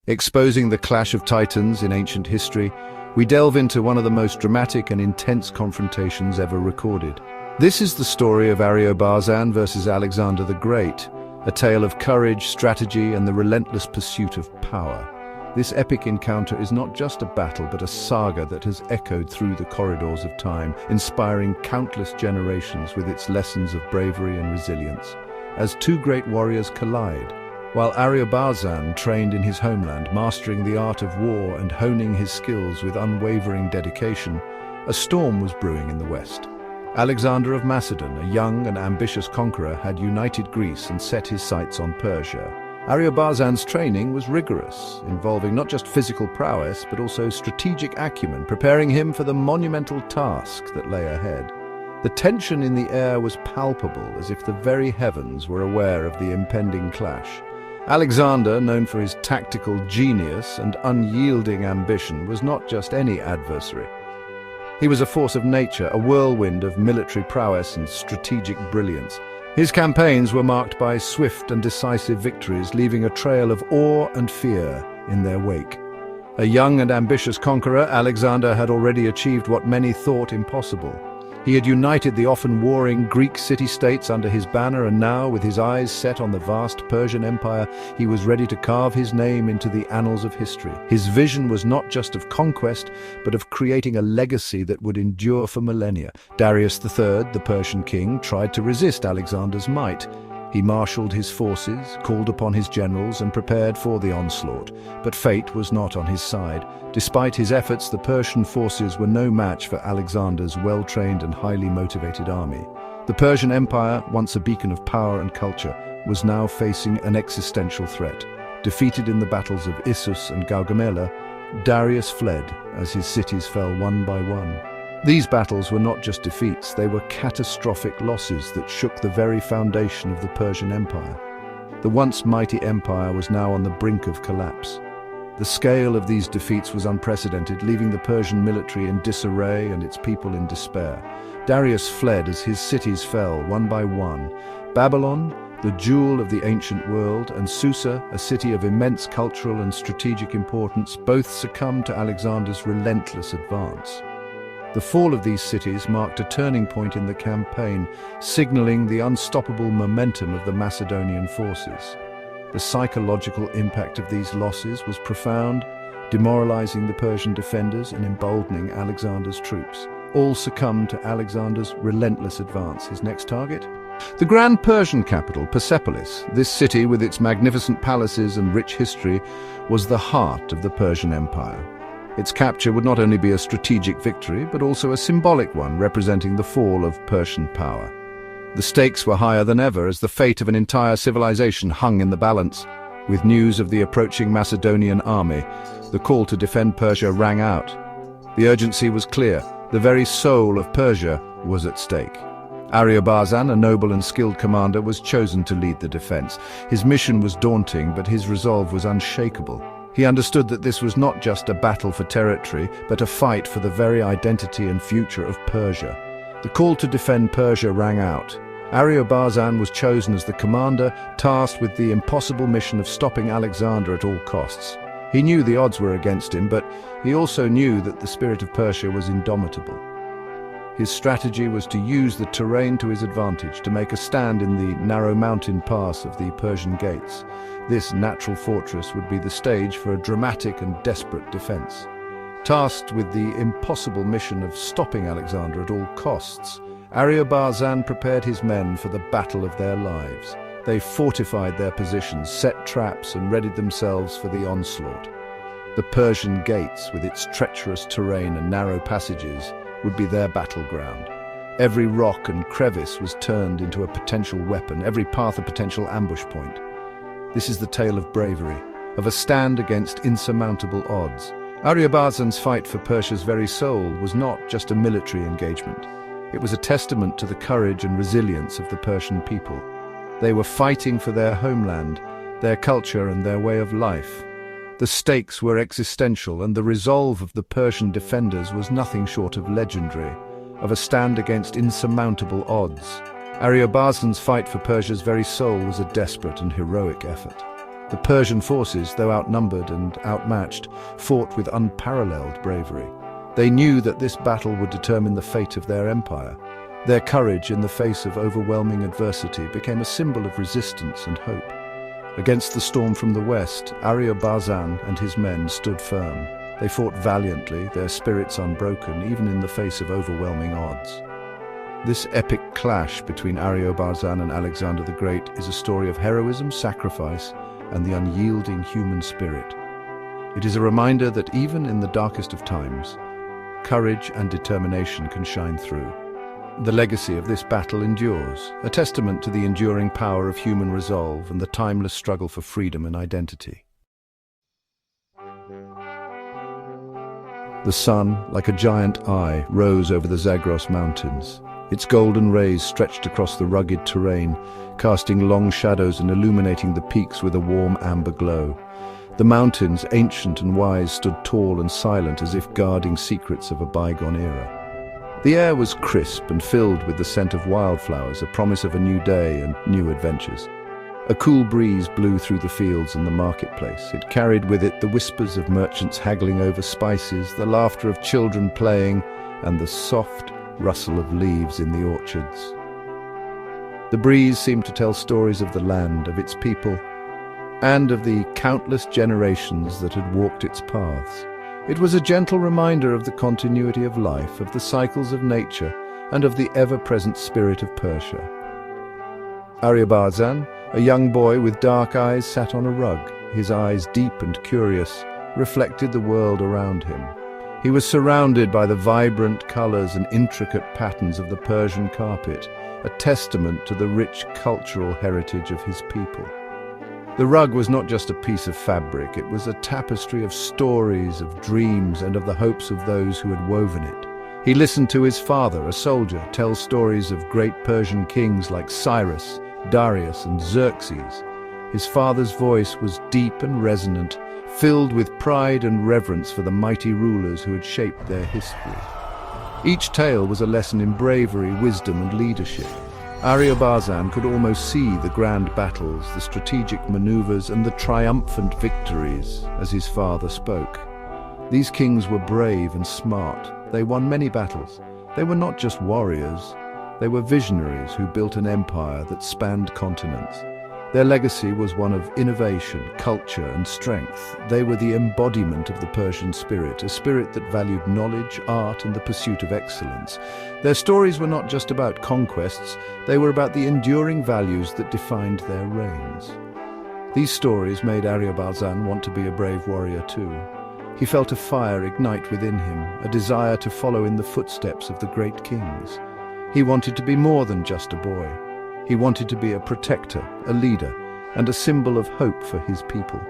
Exposing the clash of titans in ancient history, we delve into one of the most dramatic and intense confrontations ever recorded. This is the story of Ariobarzan versus Alexander the Great, a tale of courage, strategy, and the relentless pursuit of power. This epic encounter is not just a battle, but a saga that has echoed through the corridors of time, inspiring countless generations with its lessons of bravery and resilience. As two great warriors collide, while Ariobarzan trained in his homeland, mastering the art of war and honing his skills with unwavering dedication, a storm was brewing in the west. Alexander of Macedon, a young and ambitious conqueror, had united Greece and set his sights on Persia. Ariobarzan's training was rigorous, involving not just physical prowess, but also strategic acumen, preparing him for the monumental task that lay ahead. The tension in the air was palpable, as if the very heavens were aware of the impending clash. Alexander, known for his tactical genius and unyielding ambition, was not just any adversary. He was a force of nature, a whirlwind of military prowess and strategic brilliance. His campaigns were marked by swift and decisive victories, leaving a trail of awe and fear in their wake. A young and ambitious conqueror, Alexander had already achieved what many thought impossible. He had united the often warring Greek city-states under his banner, and now, with his eyes set on the vast Persian Empire, he was ready to carve his name into the annals of history. His vision was not just of conquest, but of creating a legacy that would endure for millennia. Darius III, the Persian king, tried to resist Alexander's might. He marshaled his forces, called upon his generals, and prepared for the onslaught. But fate was not on his side. Despite his efforts, the Persian forces were no match for Alexander's well-trained and highly motivated army. The Persian Empire, once a beacon of power and culture, was now facing an existential threat. Defeated in the battles of Issus and Gaugamela, Darius fled as his cities fell one by one. These battles were not just defeats, they were catastrophic losses that shook the very foundation of the Persian Empire. The once mighty empire was now on the brink of collapse. The scale of these defeats was unprecedented, leaving the Persian military in disarray and its people in despair. Darius fled as his cities fell one by one. Babylon, the jewel of the ancient world, and Susa, a city of immense cultural and strategic importance, both succumbed to Alexander's relentless advance. The fall of these cities marked a turning point in the campaign, signaling the unstoppable momentum of the Macedonian forces. The psychological impact of these losses was profound, demoralizing the Persian defenders and emboldening Alexander's troops. All succumbed to Alexander's relentless advance. His next target? The grand Persian capital, Persepolis. This city, with its magnificent palaces and rich history, was the heart of the Persian Empire. Its capture would not only be a strategic victory, but also a symbolic one, representing the fall of Persian power. The stakes were higher than ever, as the fate of an entire civilization hung in the balance. With news of the approaching Macedonian army, the call to defend Persia rang out. The urgency was clear. The very soul of Persia was at stake. Ariobarzan, a noble and skilled commander, was chosen to lead the defense. His mission was daunting, but his resolve was unshakable. He understood that this was not just a battle for territory, but a fight for the very identity and future of Persia. The call to defend Persia rang out. Ariobarzan was chosen as the commander, tasked with the impossible mission of stopping Alexander at all costs. He knew the odds were against him, but he also knew that the spirit of Persia was indomitable. His strategy was to use the terrain to his advantage, to make a stand in the narrow mountain pass of the Persian gates. This natural fortress would be the stage for a dramatic and desperate defense. Tasked with the impossible mission of stopping Alexander at all costs, Ariobarzan prepared his men for the battle of their lives. They fortified their positions, set traps, and readied themselves for the onslaught. The Persian gates, with its treacherous terrain and narrow passages, would be their battleground. Every rock and crevice was turned into a potential weapon, every path a potential ambush point. This is the tale of bravery, of a stand against insurmountable odds. Ariobarzan's fight for Persia's very soul was not just a military engagement. It was a testament to the courage and resilience of the Persian people. They were fighting for their homeland, their culture, and their way of life. The stakes were existential, and the resolve of the Persian defenders was nothing short of legendary, of a stand against insurmountable odds. Ariobarzan's fight for Persia's very soul was a desperate and heroic effort. The Persian forces, though outnumbered and outmatched, fought with unparalleled bravery. They knew that this battle would determine the fate of their empire. Their courage in the face of overwhelming adversity became a symbol of resistance and hope. Against the storm from the west, Ariobarzan and his men stood firm. They fought valiantly, their spirits unbroken, even in the face of overwhelming odds. This epic clash between Ariobarzan and Alexander the Great is a story of heroism, sacrifice, and the unyielding human spirit. It is a reminder that even in the darkest of times, courage and determination can shine through. The legacy of this battle endures, a testament to the enduring power of human resolve and the timeless struggle for freedom and identity. The sun, like a giant eye, rose over the Zagros mountains. Its golden rays stretched across the rugged terrain, casting long shadows and illuminating the peaks with a warm amber glow. The mountains, ancient and wise, stood tall and silent as if guarding secrets of a bygone era. The air was crisp and filled with the scent of wildflowers, a promise of a new day and new adventures. A cool breeze blew through the fields and the marketplace. It carried with it the whispers of merchants haggling over spices, the laughter of children playing, and the soft rustle of leaves in the orchards. The breeze seemed to tell stories of the land, of its people, and of the countless generations that had walked its paths. It was a gentle reminder of the continuity of life, of the cycles of nature, and of the ever-present spirit of Persia. Ariobarzan, a young boy with dark eyes, sat on a rug. His eyes, deep and curious, reflected the world around him. He was surrounded by the vibrant colors and intricate patterns of the Persian carpet, a testament to the rich cultural heritage of his people. The rug was not just a piece of fabric, it was a tapestry of stories, of dreams, and of the hopes of those who had woven it. He listened to his father, a soldier, tell stories of great Persian kings like Cyrus, Darius, and Xerxes. His father's voice was deep and resonant, filled with pride and reverence for the mighty rulers who had shaped their history. Each tale was a lesson in bravery, wisdom, and leadership. Ariobarzan could almost see the grand battles, the strategic maneuvers, and the triumphant victories as his father spoke. These kings were brave and smart. They won many battles. They were not just warriors. They were visionaries who built an empire that spanned continents. Their legacy was one of innovation, culture, and strength. They were the embodiment of the Persian spirit, a spirit that valued knowledge, art, and the pursuit of excellence. Their stories were not just about conquests, they were about the enduring values that defined their reigns. These stories made Ariobarzan want to be a brave warrior too. He felt a fire ignite within him, a desire to follow in the footsteps of the great kings. He wanted to be more than just a boy. He wanted to be a protector, a leader, and a symbol of hope for his people.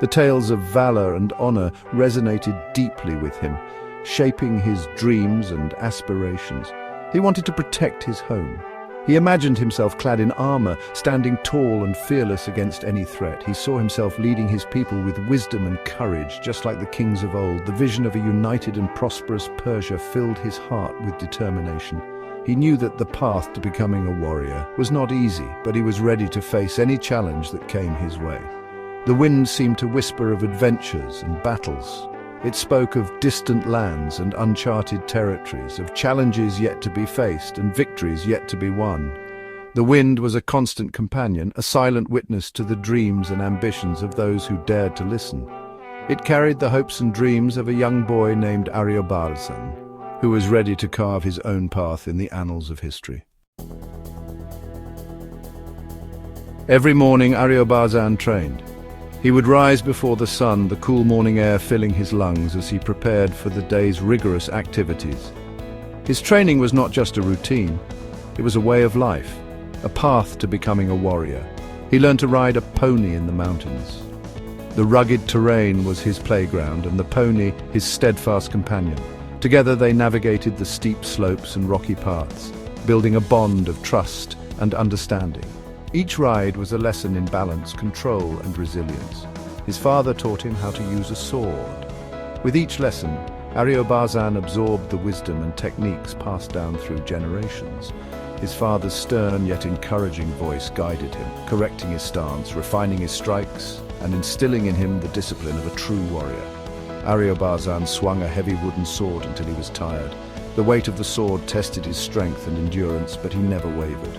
The tales of valor and honor resonated deeply with him, shaping his dreams and aspirations. He wanted to protect his home. He imagined himself clad in armor, standing tall and fearless against any threat. He saw himself leading his people with wisdom and courage, just like the kings of old. The vision of a united and prosperous Persia filled his heart with determination. He knew that the path to becoming a warrior was not easy, but he was ready to face any challenge that came his way. The wind seemed to whisper of adventures and battles. It spoke of distant lands and uncharted territories, of challenges yet to be faced and victories yet to be won. The wind was a constant companion, a silent witness to the dreams and ambitions of those who dared to listen. It carried the hopes and dreams of a young boy named Ariobarzan, who was ready to carve his own path in the annals of history. Every morning Ariobarzan trained. He would rise before the sun, the cool morning air filling his lungs as he prepared for the day's rigorous activities. His training was not just a routine, it was a way of life, a path to becoming a warrior. He learned to ride a pony in the mountains. The rugged terrain was his playground and the pony his steadfast companion. Together they navigated the steep slopes and rocky paths, building a bond of trust and understanding. Each ride was a lesson in balance, control, and resilience. His father taught him how to use a sword. With each lesson, Ariobarzan absorbed the wisdom and techniques passed down through generations. His father's stern yet encouraging voice guided him, correcting his stance, refining his strikes, and instilling in him the discipline of a true warrior. Ariobarzan swung a heavy wooden sword until he was tired. The weight of the sword tested his strength and endurance, but he never wavered.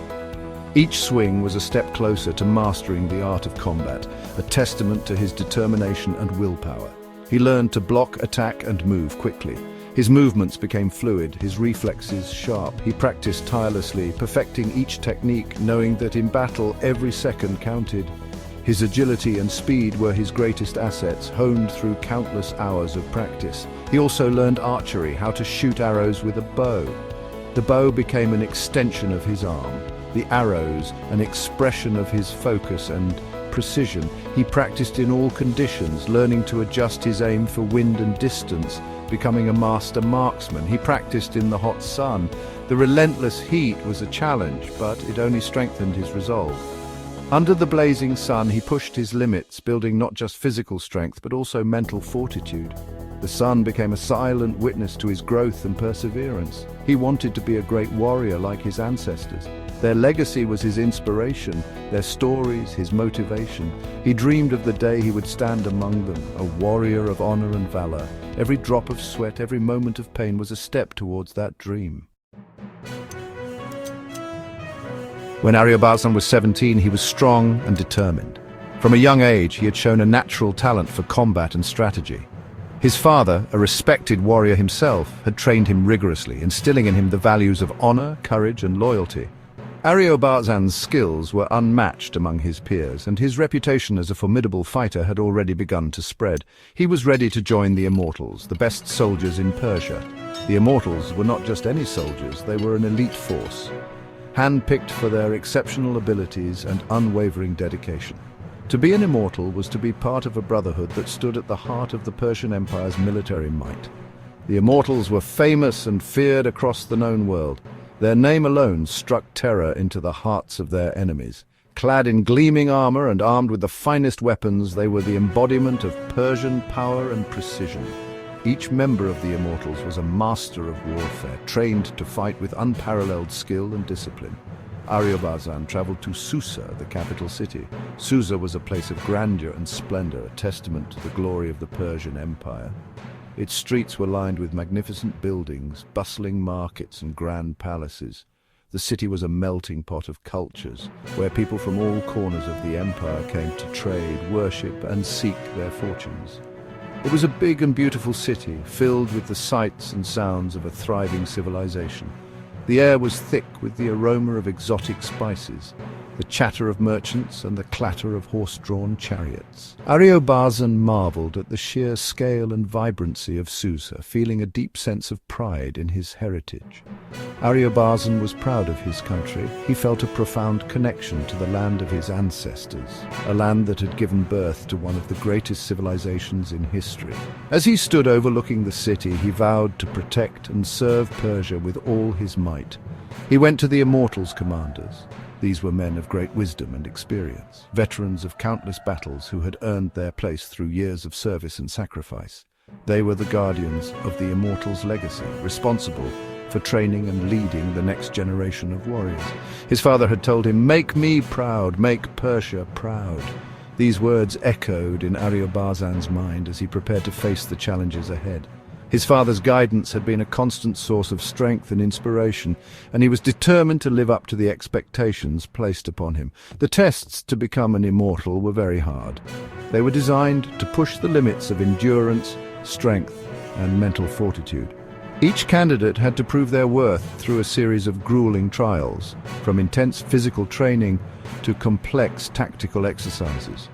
Each swing was a step closer to mastering the art of combat, a testament to his determination and willpower. He learned to block, attack, and move quickly. His movements became fluid, his reflexes sharp. He practiced tirelessly, perfecting each technique, knowing that in battle every second counted. His agility and speed were his greatest assets, honed through countless hours of practice. He also learned archery, how to shoot arrows with a bow. The bow became an extension of his arm, the arrows an expression of his focus and precision. He practiced in all conditions, learning to adjust his aim for wind and distance, becoming a master marksman. He practiced in the hot sun. The relentless heat was a challenge, but it only strengthened his resolve. Under the blazing sun, he pushed his limits, building not just physical strength, but also mental fortitude. The sun became a silent witness to his growth and perseverance. He wanted to be a great warrior like his ancestors. Their legacy was his inspiration, their stories, his motivation. He dreamed of the day he would stand among them, a warrior of honor and valor. Every drop of sweat, every moment of pain was a step towards that dream. When Ariobarzan was 17, he was strong and determined. From a young age, he had shown a natural talent for combat and strategy. His father, a respected warrior himself, had trained him rigorously, instilling in him the values of honor, courage, and loyalty. Ariobarzan's skills were unmatched among his peers, and his reputation as a formidable fighter had already begun to spread. He was ready to join the Immortals, the best soldiers in Persia. The Immortals were not just any soldiers, they were an elite force, hand-picked for their exceptional abilities and unwavering dedication. To be an Immortal was to be part of a brotherhood that stood at the heart of the Persian Empire's military might. The Immortals were famous and feared across the known world. Their name alone struck terror into the hearts of their enemies. Clad in gleaming armor and armed with the finest weapons, they were the embodiment of Persian power and precision. Each member of the Immortals was a master of warfare, trained to fight with unparalleled skill and discipline. Ariobarzan traveled to Susa, the capital city. Susa was a place of grandeur and splendor, a testament to the glory of the Persian Empire. Its streets were lined with magnificent buildings, bustling markets and grand palaces. The city was a melting pot of cultures, where people from all corners of the empire came to trade, worship, and seek their fortunes. It was a big and beautiful city, filled with the sights and sounds of a thriving civilization. The air was thick with the aroma of exotic spices, the chatter of merchants and the clatter of horse-drawn chariots. Ariobarzan marveled at the sheer scale and vibrancy of Susa, feeling a deep sense of pride in his heritage. Ariobarzan was proud of his country. He felt a profound connection to the land of his ancestors, a land that had given birth to one of the greatest civilizations in history. As he stood overlooking the city, he vowed to protect and serve Persia with all his might. He went to the Immortals' commanders. These were men of great wisdom and experience, veterans of countless battles who had earned their place through years of service and sacrifice. They were the guardians of the Immortals' legacy, responsible for training and leading the next generation of warriors. His father had told him, "Make me proud, make Persia proud." These words echoed in Ariobarzan's mind as he prepared to face the challenges ahead. His father's guidance had been a constant source of strength and inspiration, and he was determined to live up to the expectations placed upon him. The tests to become an immortal were very hard. They were designed to push the limits of endurance, strength, and mental fortitude. Each candidate had to prove their worth through a series of grueling trials, from intense physical training to complex tactical exercises.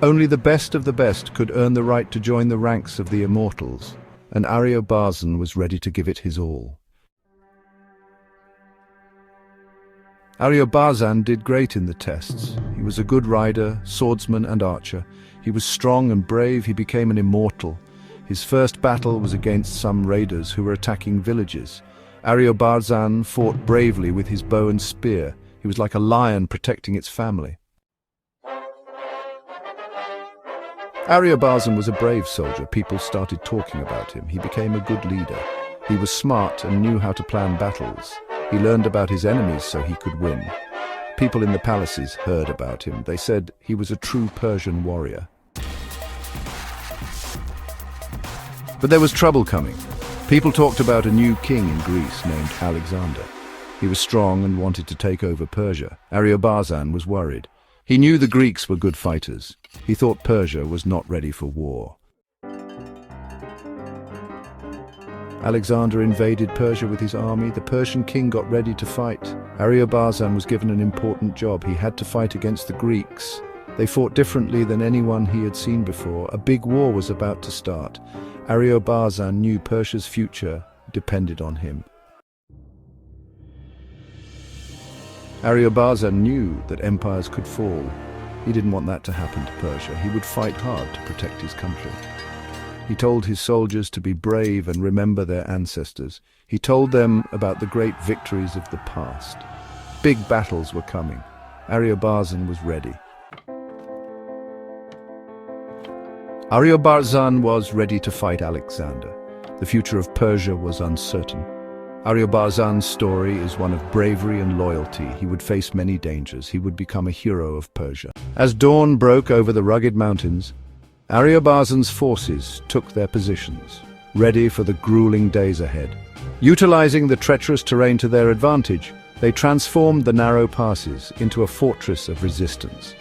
Only the best of the best could earn the right to join the ranks of the Immortals, and Ariobarzan was ready to give it his all. Ariobarzan did great in the tests. He was a good rider, swordsman and archer. He was strong and brave. He became an immortal. His first battle was against some raiders who were attacking villages. Ariobarzan fought bravely with his bow and spear. He was like a lion protecting its family. Ariobarzan was a brave soldier. People started talking about him. He became a good leader. He was smart and knew how to plan battles. He learned about his enemies so he could win. People in the palaces heard about him. They said he was a true Persian warrior. But there was trouble coming. People talked about a new king in Greece named Alexander. He was strong and wanted to take over Persia. Ariobarzan was worried. He knew the Greeks were good fighters. He thought Persia was not ready for war. Alexander invaded Persia with his army. The Persian king got ready to fight. Ariobarzan was given an important job. He had to fight against the Greeks. They fought differently than anyone he had seen before. A big war was about to start. Ariobarzan knew Persia's future depended on him. Ariobarzan knew that empires could fall. He didn't want that to happen to Persia. He would fight hard to protect his country. He told his soldiers to be brave and remember their ancestors. He told them about the great victories of the past. Big battles were coming. Ariobarzan was ready. Ariobarzan was ready to fight Alexander. The future of Persia was uncertain. Ariobarzan's story is one of bravery and loyalty. He would face many dangers. He would become a hero of Persia. As dawn broke over the rugged mountains, Ariobarzan's forces took their positions, ready for the grueling days ahead. Utilizing the treacherous terrain to their advantage, they transformed the narrow passes into a fortress of resistance.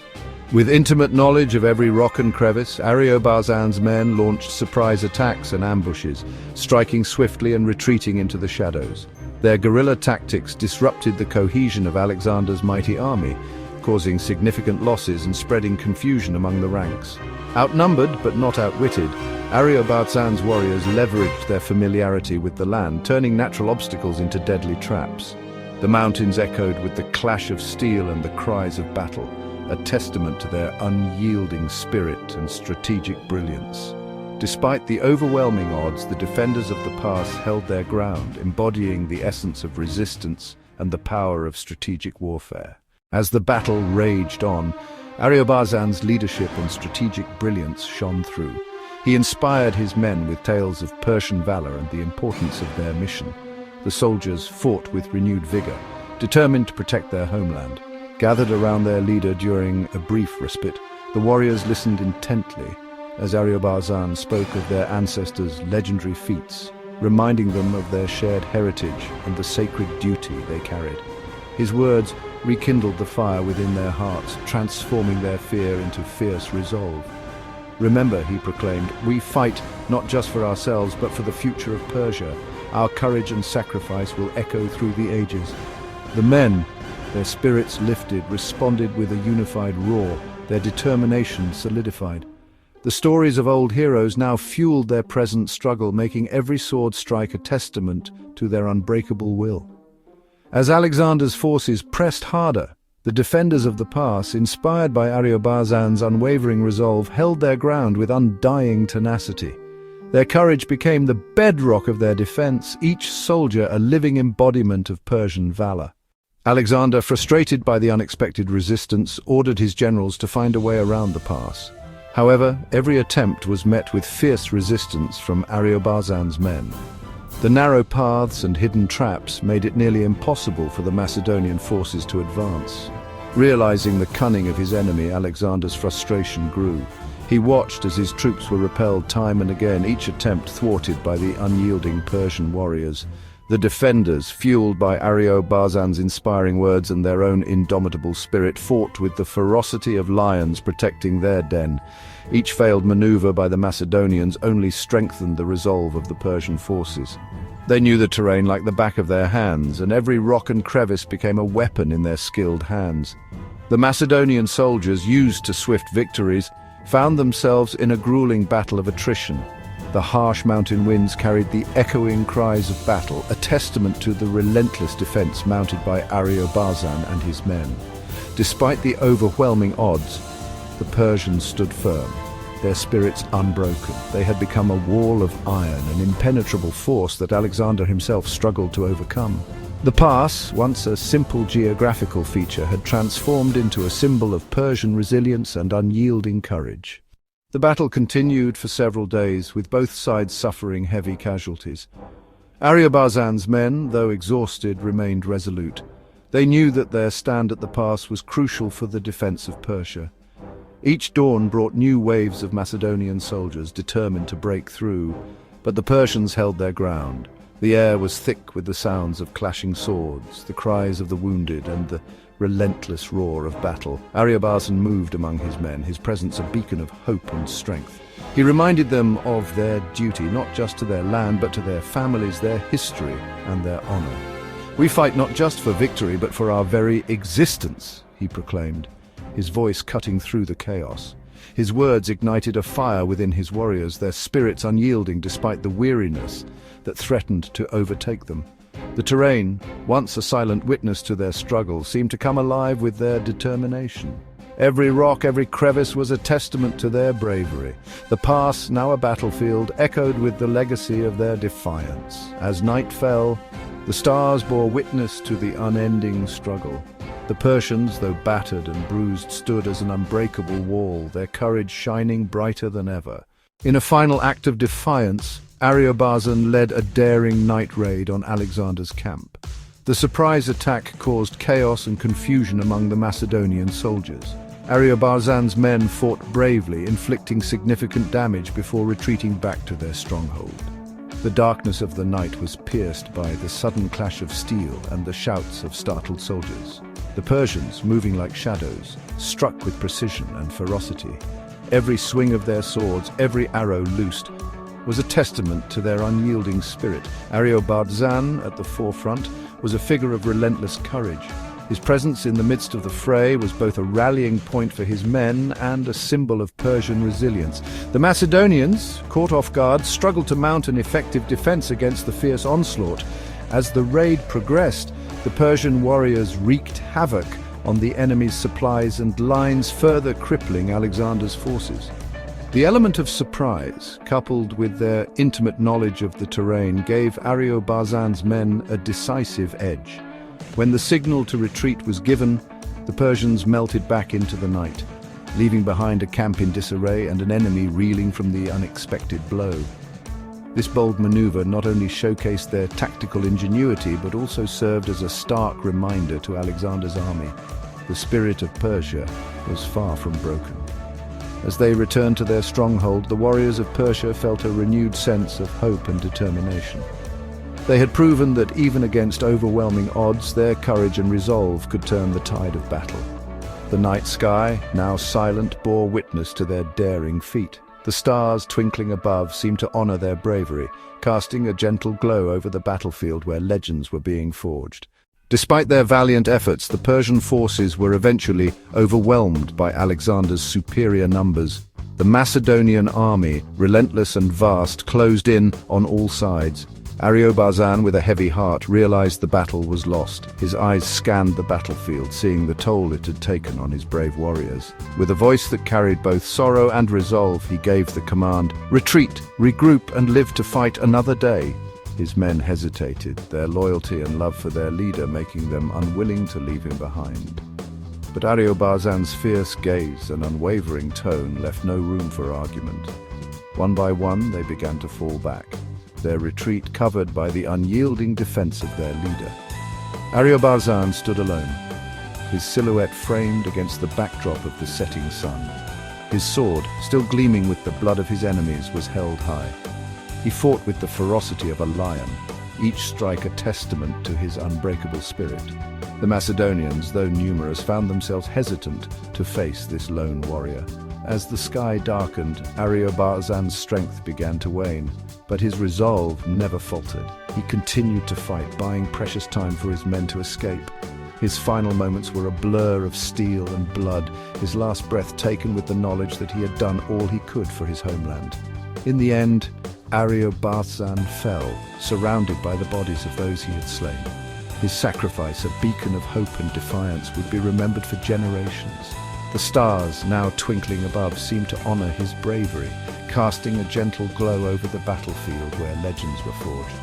With intimate knowledge of every rock and crevice, Ariobarzan's men launched surprise attacks and ambushes, striking swiftly and retreating into the shadows. Their guerrilla tactics disrupted the cohesion of Alexander's mighty army, causing significant losses and spreading confusion among the ranks. Outnumbered but not outwitted, Ariobarzan's warriors leveraged their familiarity with the land, turning natural obstacles into deadly traps. The mountains echoed with the clash of steel and the cries of battle, a testament to their unyielding spirit and strategic brilliance. Despite the overwhelming odds, the defenders of the pass held their ground, embodying the essence of resistance and the power of strategic warfare. As the battle raged on, Ariobarzan's leadership and strategic brilliance shone through. He inspired his men with tales of Persian valor and the importance of their mission. The soldiers fought with renewed vigor, determined to protect their homeland. Gathered around their leader during a brief respite, the warriors listened intently as Ariobarzan spoke of their ancestors' legendary feats, reminding them of their shared heritage and the sacred duty they carried. His words rekindled the fire within their hearts, transforming their fear into fierce resolve. Remember, he proclaimed, we fight not just for ourselves but for the future of Persia. Our courage and sacrifice will echo through the ages. The men, their spirits lifted, responded with a unified roar, their determination solidified. The stories of old heroes now fueled their present struggle, making every sword strike a testament to their unbreakable will. As Alexander's forces pressed harder, the defenders of the pass, inspired by Ariobarzan's unwavering resolve, held their ground with undying tenacity. Their courage became the bedrock of their defense, each soldier a living embodiment of Persian valor. Alexander, frustrated by the unexpected resistance, ordered his generals to find a way around the pass. However, every attempt was met with fierce resistance from Ariobarzan's men. The narrow paths and hidden traps made it nearly impossible for the Macedonian forces to advance. Realizing the cunning of his enemy, Alexander's frustration grew. He watched as his troops were repelled time and again, each attempt thwarted by the unyielding Persian warriors. The defenders, fueled by Ariobarzan's inspiring words and their own indomitable spirit, fought with the ferocity of lions protecting their den. Each failed maneuver by the Macedonians only strengthened the resolve of the Persian forces. They knew the terrain like the back of their hands, and every rock and crevice became a weapon in their skilled hands. The Macedonian soldiers, used to swift victories, found themselves in a grueling battle of attrition. The harsh mountain winds carried the echoing cries of battle, a testament to the relentless defense mounted by Ariobarzan and his men. Despite the overwhelming odds, the Persians stood firm, their spirits unbroken. They had become a wall of iron, an impenetrable force that Alexander himself struggled to overcome. The pass, once a simple geographical feature, had transformed into a symbol of Persian resilience and unyielding courage. The battle continued for several days, with both sides suffering heavy casualties. Ariobarzan's men, though exhausted, remained resolute. They knew that their stand at the pass was crucial for the defense of Persia. Each dawn brought new waves of Macedonian soldiers determined to break through, But the Persians held their ground. The air was thick with the sounds of clashing swords, the cries of the wounded, and the relentless roar of battle. Ariobarzan moved among his men, his presence a beacon of hope and strength. He reminded them of their duty, not just to their land, but to their families, their history, and their honor. "We fight not just for victory, but for our very existence," he proclaimed, his voice cutting through the chaos. His words ignited a fire within his warriors, their spirits unyielding despite the weariness that threatened to overtake them. The terrain, once a silent witness to their struggle, seemed to come alive with their determination. Every rock, every crevice was a testament to their bravery. The pass, now a battlefield, echoed with the legacy of their defiance. As night fell, the stars bore witness to the unending struggle. The Persians, though battered and bruised, stood as an unbreakable wall, their courage shining brighter than ever. In a final act of defiance, Ariobarzan led a daring night raid on Alexander's camp. The surprise attack caused chaos and confusion among the Macedonian soldiers. Ariobarzan's men fought bravely, inflicting significant damage before retreating back to their stronghold. The darkness of the night was pierced by the sudden clash of steel and the shouts of startled soldiers. The Persians, moving like shadows, struck with precision and ferocity. Every swing of their swords, every arrow loosed, was a testament to their unyielding spirit. Ariobarzan, at the forefront, was a figure of relentless courage. His presence in the midst of the fray was both a rallying point for his men and a symbol of Persian resilience. The Macedonians, caught off guard, struggled to mount an effective defense against the fierce onslaught. As the raid progressed, the Persian warriors wreaked havoc on the enemy's supplies and lines, further crippling Alexander's forces. The element of surprise, coupled with their intimate knowledge of the terrain, gave Ariobarzan's men a decisive edge. When the signal to retreat was given, the Persians melted back into the night, leaving behind a camp in disarray and an enemy reeling from the unexpected blow. This bold maneuver not only showcased their tactical ingenuity, but also served as a stark reminder to Alexander's army. The spirit of Persia was far from broken. As they returned to their stronghold, the warriors of Persia felt a renewed sense of hope and determination. They had proven that even against overwhelming odds, their courage and resolve could turn the tide of battle. The night sky, now silent, bore witness to their daring feat. The stars twinkling above seemed to honor their bravery, casting a gentle glow over the battlefield where legends were being forged. Despite their valiant efforts, the Persian forces were eventually overwhelmed by Alexander's superior numbers. The Macedonian army, relentless and vast, closed in on all sides. Ariobarzan, with a heavy heart, realized the battle was lost. His eyes scanned the battlefield, seeing the toll it had taken on his brave warriors. With a voice that carried both sorrow and resolve, he gave the command, "Retreat, regroup, and live to fight another day." His men hesitated, their loyalty and love for their leader making them unwilling to leave him behind. But Ariobarzan's fierce gaze and unwavering tone left no room for argument. One by one, they began to fall back, their retreat covered by the unyielding defense of their leader. Ariobarzan stood alone, his silhouette framed against the backdrop of the setting sun. His sword, still gleaming with the blood of his enemies, was held high. He fought with the ferocity of a lion, each strike a testament to his unbreakable spirit. The Macedonians, though numerous, found themselves hesitant to face this lone warrior. As the sky darkened, Ariobarzan's strength began to wane, but his resolve never faltered. He continued to fight, buying precious time for his men to escape. His final moments were a blur of steel and blood, his last breath taken with the knowledge that he had done all he could for his homeland. In the end, Ariobarzan fell, surrounded by the bodies of those he had slain. His sacrifice, a beacon of hope and defiance, would be remembered for generations. The stars, now twinkling above, seemed to honor his bravery, casting a gentle glow over the battlefield where legends were forged.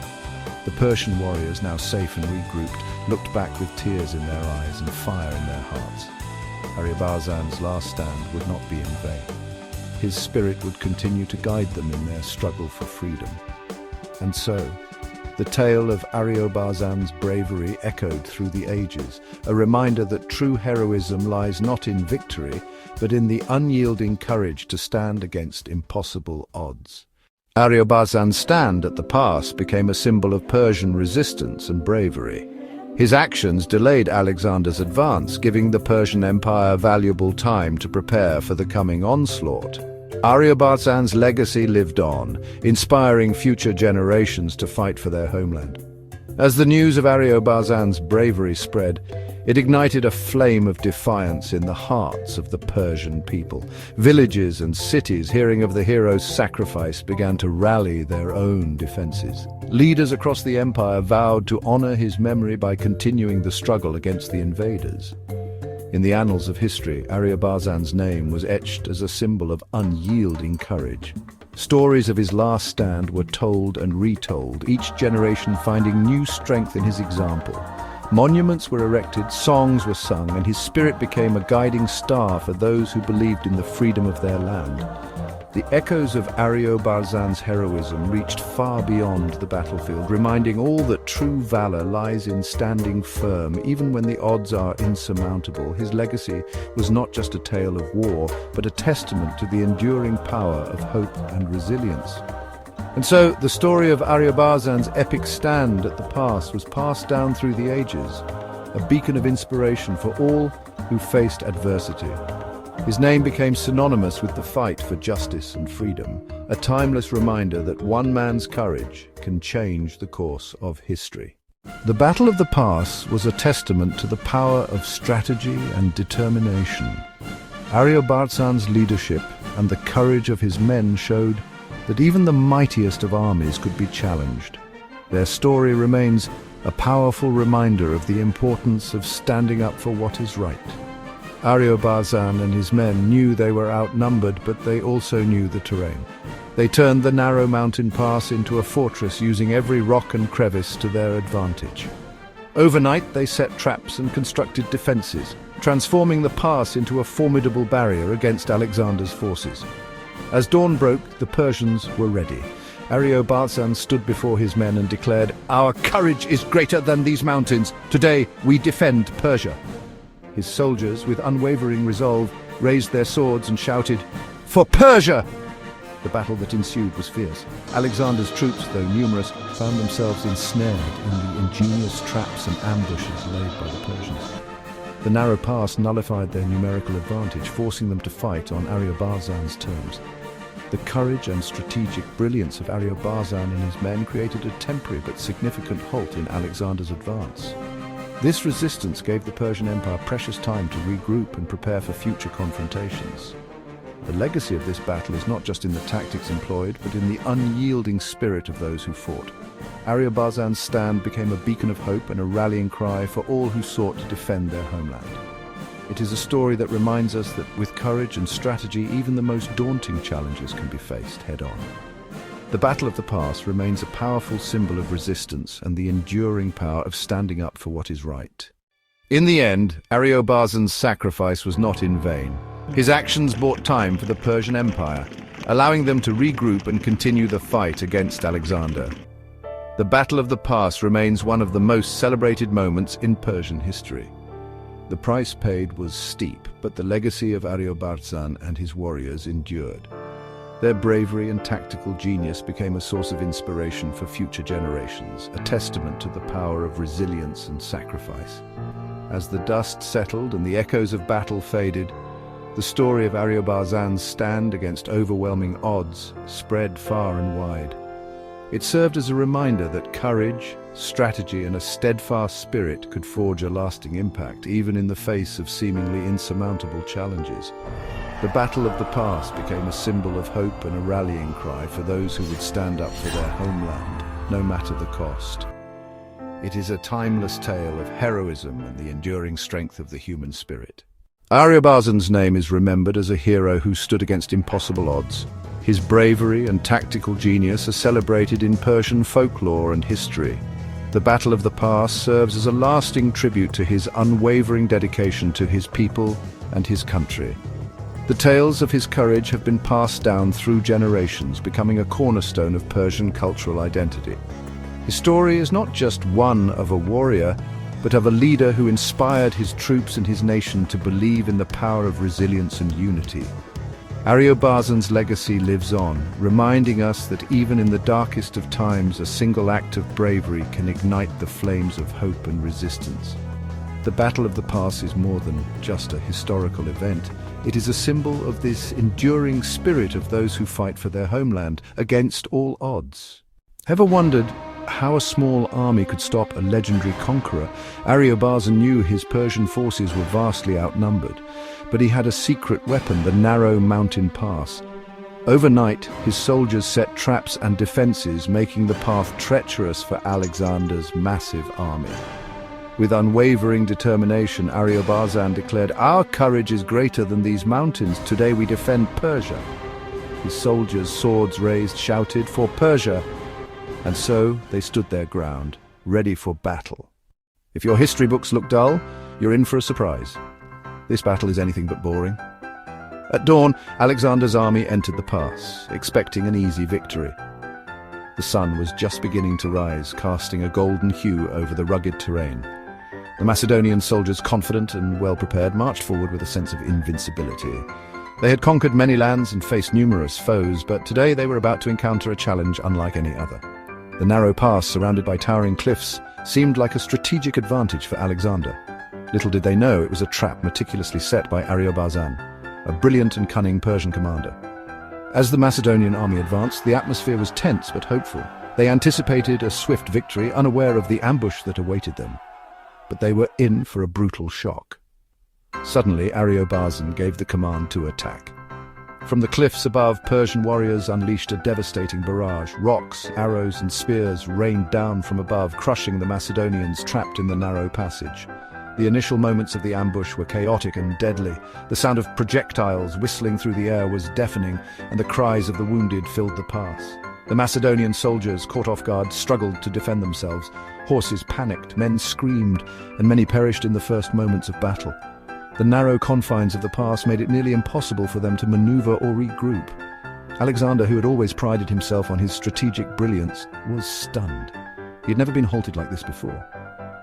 The Persian warriors, now safe and regrouped, looked back with tears in their eyes and fire in their hearts. Ariobarzan's last stand would not be in vain. His spirit would continue to guide them in their struggle for freedom. And so, the tale of Ariobarzan's bravery echoed through the ages, a reminder that true heroism lies not in victory, but in the unyielding courage to stand against impossible odds. Ariobarzan's stand at the pass became a symbol of Persian resistance and bravery. His actions delayed Alexander's advance, giving the Persian Empire valuable time to prepare for the coming onslaught. Ariobarzan's legacy lived on, inspiring future generations to fight for their homeland. As the news of Ariobarzan's bravery spread, it ignited a flame of defiance in the hearts of the Persian people. Villages and cities, hearing of the hero's sacrifice, began to rally their own defenses. Leaders across the empire vowed to honor his memory by continuing the struggle against the invaders. In the annals of history, Ariobarzan's name was etched as a symbol of unyielding courage. Stories of his last stand were told and retold, each generation finding new strength in his example. Monuments were erected, songs were sung, and his spirit became a guiding star for those who believed in the freedom of their land. The echoes of Ariobarzan's heroism reached far beyond the battlefield, reminding all that true valor lies in standing firm, even when the odds are insurmountable. His legacy was not just a tale of war, but a testament to the enduring power of hope and resilience. And so, the story of Ariobarzan's epic stand at the pass was passed down through the ages, a beacon of inspiration for all who faced adversity. His name became synonymous with the fight for justice and freedom, a timeless reminder that one man's courage can change the course of history. The Battle of the Pass was a testament to the power of strategy and determination. Ariobarzan's leadership and the courage of his men showed that even the mightiest of armies could be challenged. Their story remains a powerful reminder of the importance of standing up for what is right. Ariobarzan and his men knew they were outnumbered, but they also knew the terrain. They turned the narrow mountain pass into a fortress, using every rock and crevice to their advantage. Overnight, they set traps and constructed defenses, transforming the pass into a formidable barrier against Alexander's forces. As dawn broke, the Persians were ready. Ariobarzan stood before his men and declared, "Our courage is greater than these mountains. Today we defend Persia." His soldiers, with unwavering resolve, raised their swords and shouted, "For Persia!" The battle that ensued was fierce. Alexander's troops, though numerous, found themselves ensnared in the ingenious traps and ambushes laid by the Persians. The narrow pass nullified their numerical advantage, forcing them to fight on Ariobarzan's terms. The courage and strategic brilliance of Ariobarzan and his men created a temporary but significant halt in Alexander's advance. This resistance gave the Persian Empire precious time to regroup and prepare for future confrontations. The legacy of this battle is not just in the tactics employed, but in the unyielding spirit of those who fought. Ariobarzan's stand became a beacon of hope and a rallying cry for all who sought to defend their homeland. It is a story that reminds us that with courage and strategy, even the most daunting challenges can be faced head-on. The Battle of the Pass remains a powerful symbol of resistance and the enduring power of standing up for what is right. In the end, Ariobarzan's sacrifice was not in vain. His actions bought time for the Persian Empire, allowing them to regroup and continue the fight against Alexander. The Battle of the Pass remains one of the most celebrated moments in Persian history. The price paid was steep, but the legacy of Ariobarzan and his warriors endured. Their bravery and tactical genius became a source of inspiration for future generations, a testament to the power of resilience and sacrifice. As the dust settled and the echoes of battle faded, the story of Ariobarzan's stand against overwhelming odds spread far and wide. It served as a reminder that courage, strategy, and a steadfast spirit could forge a lasting impact, even in the face of seemingly insurmountable challenges. The Battle of the Pass became a symbol of hope and a rallying cry for those who would stand up for their homeland, no matter the cost. It is a timeless tale of heroism and the enduring strength of the human spirit. Ariobarzan's name is remembered as a hero who stood against impossible odds. His bravery and tactical genius are celebrated in Persian folklore and history. The Battle of the Pass serves as a lasting tribute to his unwavering dedication to his people and his country. The tales of his courage have been passed down through generations, becoming a cornerstone of Persian cultural identity. His story is not just one of a warrior, but of a leader who inspired his troops and his nation to believe in the power of resilience and unity. Ariobarzan's legacy lives on, reminding us that even in the darkest of times, a single act of bravery can ignite the flames of hope and resistance. The Battle of the Pass is more than just a historical event. It is a symbol of this enduring spirit of those who fight for their homeland against all odds. Ever wondered how a small army could stop a legendary conqueror? Ariobarzan knew his Persian forces were vastly outnumbered, but he had a secret weapon, the narrow mountain pass. Overnight, his soldiers set traps and defenses, making the path treacherous for Alexander's massive army. With unwavering determination, Ariobarzan declared, "Our courage is greater than these mountains. Today we defend Persia." His soldiers, swords raised, shouted, "For Persia!" And so they stood their ground, ready for battle. If your history books look dull, you're in for a surprise. This battle is anything but boring. At dawn, Alexander's army entered the pass, expecting an easy victory. The sun was just beginning to rise, casting a golden hue over the rugged terrain. The Macedonian soldiers, confident and well-prepared, marched forward with a sense of invincibility. They had conquered many lands and faced numerous foes, but today they were about to encounter a challenge unlike any other. The narrow pass, surrounded by towering cliffs, seemed like a strategic advantage for Alexander. Little did they know it was a trap meticulously set by Ariobarzan, a brilliant and cunning Persian commander. As the Macedonian army advanced, the atmosphere was tense but hopeful. They anticipated a swift victory, unaware of the ambush that awaited them. But they were in for a brutal shock. Suddenly, Ariobarzan gave the command to attack. From the cliffs above, Persian warriors unleashed a devastating barrage. Rocks, arrows, and spears rained down from above, crushing the Macedonians trapped in the narrow passage. The initial moments of the ambush were chaotic and deadly. The sound of projectiles whistling through the air was deafening, and the cries of the wounded filled the pass. The Macedonian soldiers, caught off guard, struggled to defend themselves. Horses panicked, men screamed, and many perished in the first moments of battle. The narrow confines of the pass made it nearly impossible for them to maneuver or regroup. Alexander, who had always prided himself on his strategic brilliance, was stunned. He had never been halted like this before.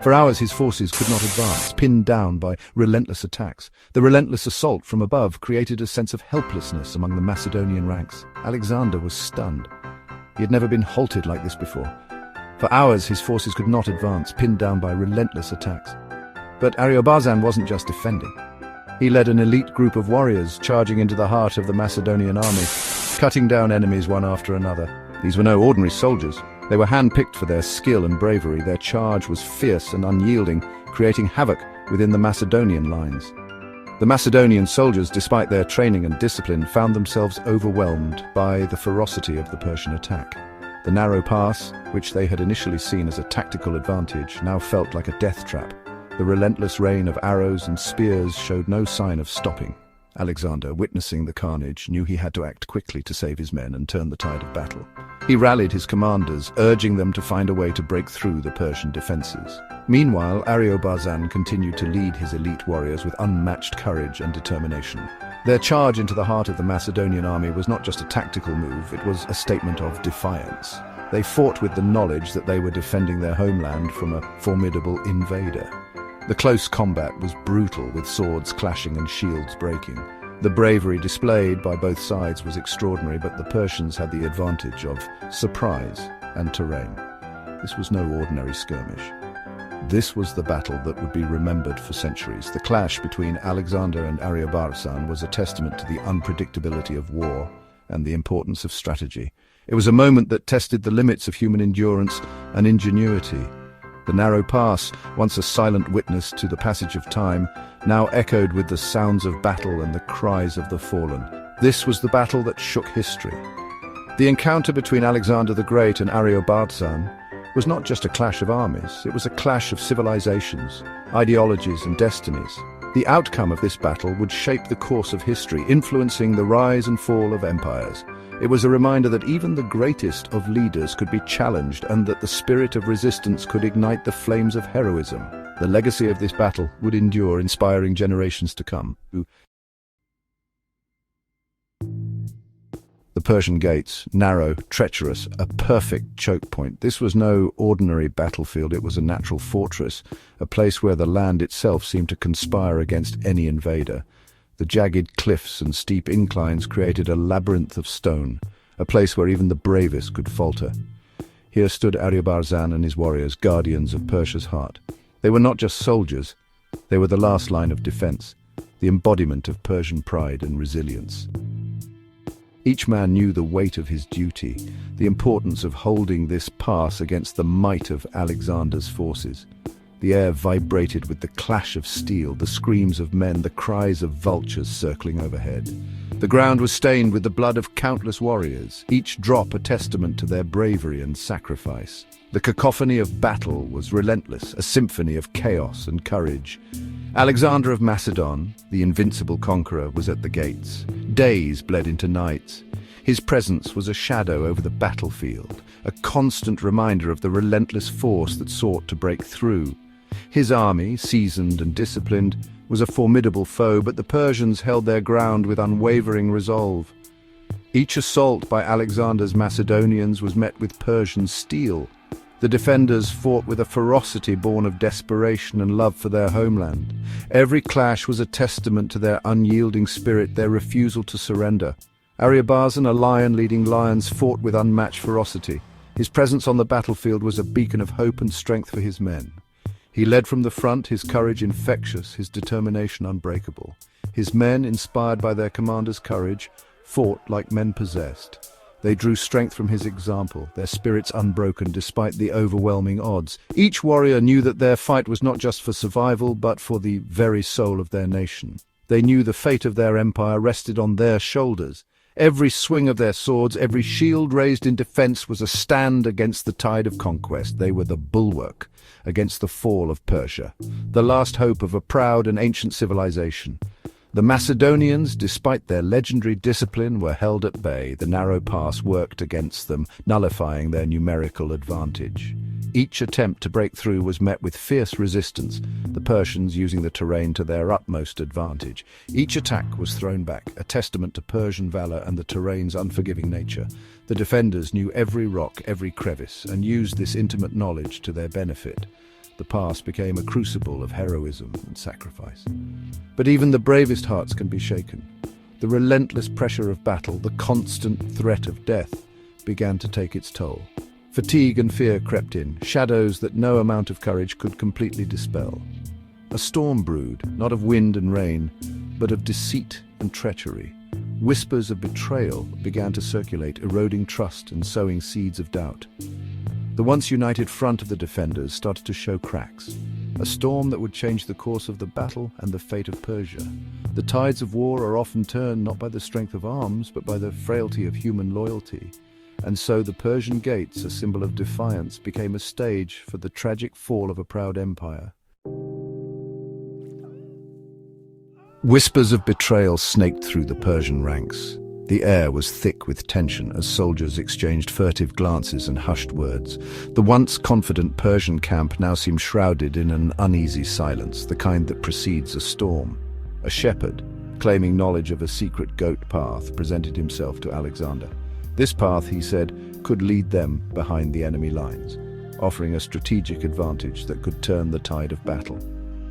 For hours his forces could not advance, pinned down by relentless attacks. The relentless assault from above created a sense of helplessness among the Macedonian ranks. Alexander was stunned. He had never been halted like this before. For hours his forces could not advance, pinned down by relentless attacks. But Ariobarzan wasn't just defending. He led an elite group of warriors charging into the heart of the Macedonian army, cutting down enemies one after another. These were no ordinary soldiers. They were hand-picked for their skill and bravery. Their charge was fierce and unyielding, creating havoc within the Macedonian lines. The Macedonian soldiers, despite their training and discipline, found themselves overwhelmed by the ferocity of the Persian attack. The narrow pass, which they had initially seen as a tactical advantage, now felt like a death trap. The relentless rain of arrows and spears showed no sign of stopping. Alexander, witnessing the carnage, knew he had to act quickly to save his men and turn the tide of battle. He rallied his commanders, urging them to find a way to break through the Persian defenses. Meanwhile, Ariobarzan continued to lead his elite warriors with unmatched courage and determination. Their charge into the heart of the Macedonian army was not just a tactical move, it was a statement of defiance. They fought with the knowledge that they were defending their homeland from a formidable invader. The close combat was brutal, with swords clashing and shields breaking. The bravery displayed by both sides was extraordinary, but the Persians had the advantage of surprise and terrain. This was no ordinary skirmish. This was the battle that would be remembered for centuries. The clash between Alexander and Ariobarzan was a testament to the unpredictability of war and the importance of strategy. It was a moment that tested the limits of human endurance and ingenuity. The narrow pass, once a silent witness to the passage of time, now echoed with the sounds of battle and the cries of the fallen. This was the battle that shook history. The encounter between Alexander the Great and Ariobarzan was not just a clash of armies, it was a clash of civilizations, ideologies and destinies. The outcome of this battle would shape the course of history, influencing the rise and fall of empires. It was a reminder that even the greatest of leaders could be challenged and that the spirit of resistance could ignite the flames of heroism. The legacy of this battle would endure, inspiring generations to come. The Persian gates, narrow, treacherous, a perfect choke point. This was no ordinary battlefield, it was a natural fortress, a place where the land itself seemed to conspire against any invader. The jagged cliffs and steep inclines created a labyrinth of stone, a place where even the bravest could falter. Here stood Ariobarzan and his warriors, guardians of Persia's heart. They were not just soldiers, they were the last line of defense, the embodiment of Persian pride and resilience. Each man knew the weight of his duty, the importance of holding this pass against the might of Alexander's forces. The air vibrated with the clash of steel, the screams of men, the cries of vultures circling overhead. The ground was stained with the blood of countless warriors, each drop a testament to their bravery and sacrifice. The cacophony of battle was relentless, a symphony of chaos and courage. Alexander of Macedon, the invincible conqueror, was at the gates. Days bled into nights. His presence was a shadow over the battlefield, a constant reminder of the relentless force that sought to break through. His army, seasoned and disciplined, was a formidable foe, but the Persians held their ground with unwavering resolve. Each assault by Alexander's Macedonians was met with Persian steel. The defenders fought with a ferocity born of desperation and love for their homeland. Every clash was a testament to their unyielding spirit, their refusal to surrender. Ariobarzan, a lion leading lions, fought with unmatched ferocity. His presence on the battlefield was a beacon of hope and strength for his men. He led from the front, his courage infectious, his determination unbreakable. His men, inspired by their commander's courage, fought like men possessed. They drew strength from his example, their spirits unbroken despite the overwhelming odds. Each warrior knew that their fight was not just for survival, but for the very soul of their nation. They knew the fate of their empire rested on their shoulders. Every swing of their swords, every shield raised in defense was a stand against the tide of conquest. They were the bulwark against the fall of Persia, the last hope of a proud and ancient civilization. The Macedonians, despite their legendary discipline, were held at bay. The narrow pass worked against them, nullifying their numerical advantage. Each attempt to break through was met with fierce resistance, the Persians using the terrain to their utmost advantage. Each attack was thrown back, a testament to Persian valor and the terrain's unforgiving nature. The defenders knew every rock, every crevice, and used this intimate knowledge to their benefit. The pass became a crucible of heroism and sacrifice. But even the bravest hearts can be shaken. The relentless pressure of battle, the constant threat of death, began to take its toll. Fatigue and fear crept in, shadows that no amount of courage could completely dispel. A storm brewed, not of wind and rain, but of deceit and treachery. Whispers of betrayal began to circulate, eroding trust and sowing seeds of doubt. The once united front of the defenders started to show cracks, a storm that would change the course of the battle and the fate of Persia. The tides of war are often turned not by the strength of arms, but by the frailty of human loyalty. And so the Persian gates, a symbol of defiance, became a stage for the tragic fall of a proud empire. Whispers of betrayal snaked through the Persian ranks. The air was thick with tension as soldiers exchanged furtive glances and hushed words. The once confident Persian camp now seemed shrouded in an uneasy silence, the kind that precedes a storm. A shepherd, claiming knowledge of a secret goat path, presented himself to Alexander. This path, he said, could lead them behind the enemy lines, offering a strategic advantage that could turn the tide of battle.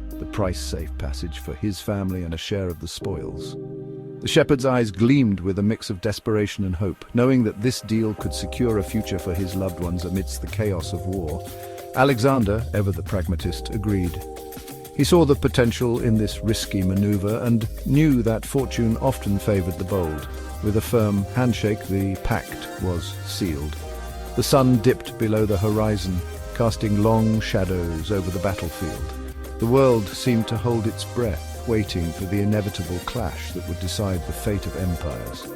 The price-safe passage for his family and a share of the spoils. The shepherd's eyes gleamed with a mix of desperation and hope, knowing that this deal could secure a future for his loved ones amidst the chaos of war. Alexander, ever the pragmatist, agreed. He saw the potential in this risky maneuver and knew that fortune often favored the bold. With a firm handshake, the pact was sealed. The sun dipped below the horizon, casting long shadows over the battlefield. The world seemed to hold its breath, waiting for the inevitable clash that would decide the fate of empires.